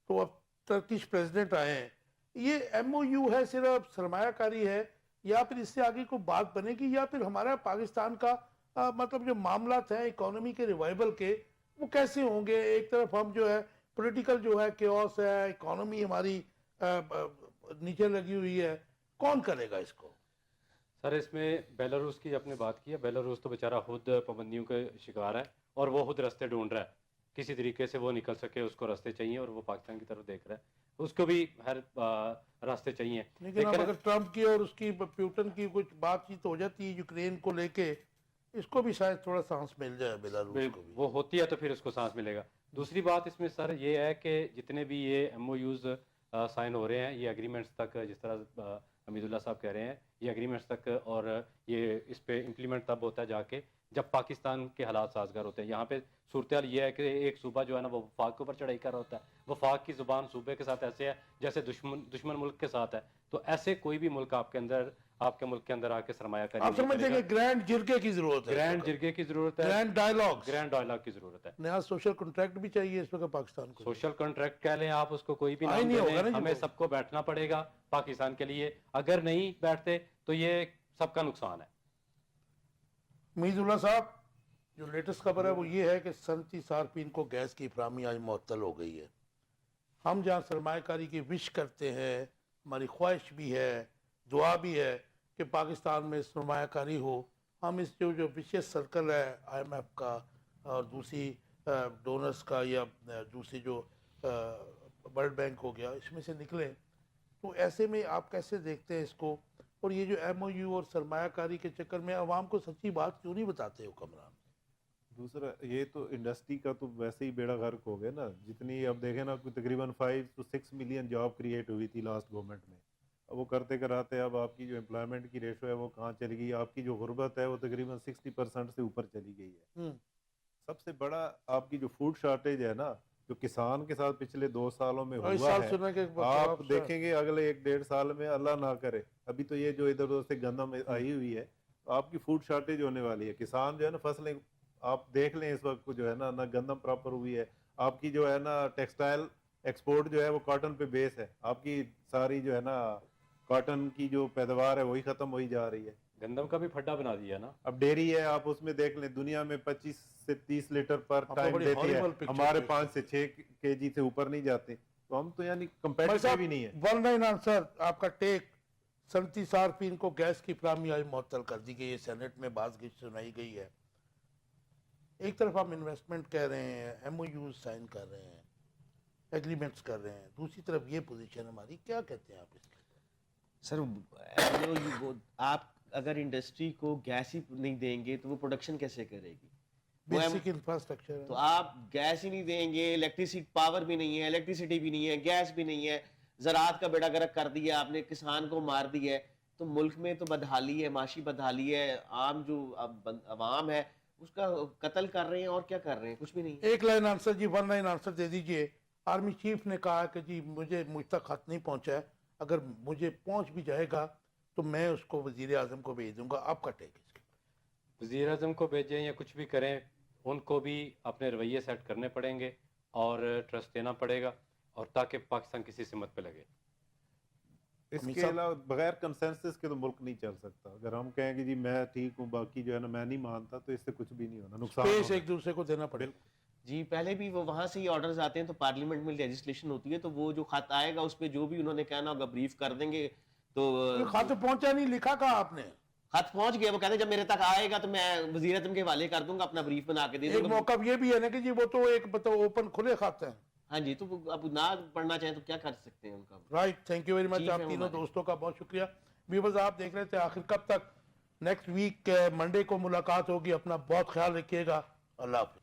तो अब टर्किश प्रेसिडेंट आए हैं, ये MOU है सिर्फ सरमायाकारी है या फिर इससे आगे कोई बात बनेगी, या फिर हमारा पाकिस्तान का मतलब जो मामलात हैं इकोनॉमी के रिवाइवल के वो कैसे होंगे? एक तरफ हम जो है पॉलिटिकल जो है केओस है, इकोनॉमी हमारी नीचे लगी हुई है, कौन करेगा इसको? सर, इसमें बेलारूस की आपने बात की है। बेलारूस तो बेचारा खुद पाबंदियों के शिकार है और वो खुद रास्ते ढूंढ रहा है, किसी तरीके से वो निकल सके, उसको रास्ते चाहिए और वो पाकिस्तान की तरफ देख रहा है, उसको भी हर रास्ते चाहिए। लेकिन अब अगर ट्रम्प की और उसकी प्यूटन की कुछ बातचीत हो जाती है यूक्रेन को लेके, इसको भी शायद थोड़ा सांस मिल जाए बेलारूस को भी। वो होती है तो फिर उसको सांस मिलेगा। दूसरी बात इसमें सर ये है कि जितने भी ये MOUs साइन हो रहे हैं, ये एग्रीमेंट्स तक, जिस तरह हमीदुल्लाह साहब कह रहे हैं, ये एग्रीमेंट्स तक और ये इस पे इम्प्लीमेंट तब होता है जाके जब पाकिस्तान के हालात साजगार होते हैं। यहाँ पे सूरत हाल ये है कि एक सूबा जो है ना वो वफाक के ऊपर चढ़ाई कर रहा होता है, वफाक की ज़ुबान सूबे के साथ ऐसे है जैसे दुश्मन मुल्क के साथ है। तो ऐसे कोई भी मुल्क आपके मुल्क के अंदर आके सरमायाकारी आप समझते हैं कि ग्रैंड जिरगे की जरूरत है, ग्रैंड जिरगे की जरूरत है, ग्रैंड डायलॉग, ग्रैंड डायलॉग की जरूरत है। नया सोशल कॉन्ट्रैक्ट भी चाहिए इस वक्त पाकिस्तान को। सोशल कॉन्ट्रैक्ट कह लें आप उसको, कोई भी हाँ, नाम नहीं दे होगा दें, ना जी हमें वो। सबको बैठना पड़ेगा पाकिस्तान के लिए। अगर नहीं बैठते तो ये सबका नुकसान है। मीजुल्ला साहब, जो लेटेस्ट खबर है वो ये है कि सनती सार्फिन को गैस की फराहमी आज मुअत्तल हो गई है। हम जहाँ सरमायाकारी की विश करते हैं, हमारी ख्वाहिश भी है, दुआ भी है कि पाकिस्तान में सरमायाकारी हो, हम इस जो विशेष सर्कल है IMF का और दूसरी डोनर्स का या दूसरी जो वर्ल्ड बैंक हो गया, इसमें से निकलें। तो ऐसे में आप कैसे देखते हैं इसको? और ये जो MOU और सरमायाकारी के चक्कर में अवाम को सच्ची बात क्यों नहीं बताते हुक्मरान? दूसरा ये तो इंडस्ट्री का तो वैसे ही बेड़ा गर्क हो गया ना। जितनी अब देखें ना, कोई तकरीबन 5 to 6 मिलियन जॉब क्रिएट हुई थी लास्ट गवर्नमेंट में। अब वो करते कराते अब आपकी जो एम्प्लॉयमेंट की रेशो है वो कहाँ चली गई, आपकी जो गुर्बत है वो तकरीबन 60% से ऊपर चली गई है। सबसे बड़ा आपकी जो फूड शॉर्टेज है ना, जो किसान के साथ पिछले 2 सालों में और इस हुआ साल है, सुना कि आप देखेंगे अगले 1-1.5 साल में, अल्लाह ना करे, अभी तो ये जो इधर उधर से गंदम आई हुई है, तो आपकी फूड शॉर्टेज होने वाली है। किसान जो है ना, फसलें आप देख लें इस वक्त जो है ना गंदम प्रॉपर हुई है। आपकी जो है ना टेक्सटाइल एक्सपोर्ट जो है वो कॉटन पे बेस है, आपकी सारी जो है ना कॉटन की जो पैदावार है वही खत्म होई जा रही है। गंदम का भी फड्डा बना दिया ना। अब डेयरी है, आप उसमें देख लें, दुनिया में 25 से 30 लीटर पर तो टाइम बड़ी देती है, horrible picture हमारे देखी। 5 से 6 kg से ऊपर नहीं जाते, तो हम तो यानी कंपेटिटिव ही नहीं है। वन लाइन आंसर आपका टेक। सनती सार्फिन को गैस की फराहमी आज मुअत्तल कर दी गई है, सेनेट में बात सुनाई गई है। एक तरफ हम इन्वेस्टमेंट कह रहे हैं, MOUs साइन कर रहे हैं, एग्रीमेंट्स कर रहे हैं, दूसरी तरफ ये पोजीशन हमारी, क्या कहते हैं आप इसके? सर, आप अगर इंडस्ट्री को गैस ही नहीं देंगे तो वो प्रोडक्शन कैसे करेगी? बेसिक इंफ्रास्ट्रक्चर तो आप गैस ही नहीं देंगे, इलेक्ट्रिसिटी पावर भी नहीं है, इलेक्ट्रिसिटी भी नहीं है, गैस भी नहीं है, ज़राअत का बेड़ा गर्क कर दिया आपने, किसान को मार दिया है, तो मुल्क में तो बदहाली है, माशी बदहाली है, आम जो अवाम है उसका कत्ल कर रहे हैं। और क्या कर रहे हैं? कुछ भी नहीं। एक लाइन आंसर जी, वन लाइन आंसर दे दीजिए। आर्मी चीफ ने कहा कि जी मुझ तक खत नहीं पहुंचा है, अगर मुझे पहुंच भी जाएगा तो मैं उसको वजीर आजम को भेज दूंगा। आपका टेक इसके? वजीर आजम को भेजें या कुछ भी करें, उनको भी अपने रवैये सेट करने पड़ेंगे और ट्रस्ट देना पड़ेगा, और ताकि पाकिस्तान किसी सिमत पे लगे। इसके अलावा बगैर कंसेंसस के तो मुल्क नहीं चल सकता। अगर हम कहें कि जी मैं ठीक हूँ, बाकी जो है ना मैं नहीं मानता, तो इससे कुछ भी नहीं होना, नुकसान स्पेस होगा। एक दूसरे को देना पड़ेगा। جی پہلے بھی وہ وہاں سے ہی آرڈرز آتے ہیں تو پارلیمنٹ میں لیجسلیشن ہوتی ہے تو وہ جو خط آئے گا اس پہ جو بھی انہوں نے کہنا ہوگا بریف کر دیں گے. تو خط پہنچا نہیں, لکھا کہا آپ نے؟ خط پہنچ گیا, وہ کہتے ہیں جب میرے تک آئے گا تو میں وزیر اعظم کے حوالے کر دوں گا, اپنا بریف بنا کے دے ایک دوں گا. موقع یہ بھی ہے نا کہ جی وہ تو ایک اوپن کھلے خط ہیں. ہاں جی, تو اب نہ پڑھنا چاہیں تو کیا کر سکتے ہیں ان کا. Right, thank you very much. ٹھیک ہے آپ تینوں ہمارے. دوستوں کا بہت شکریہ. ویورز آپ دیکھ رہے تھے آخر کب تک. نیکسٹ ویک منڈے کو ملاقات ہوگی. اپنا بہت خیال رکھیے گا. اللہ حافظ.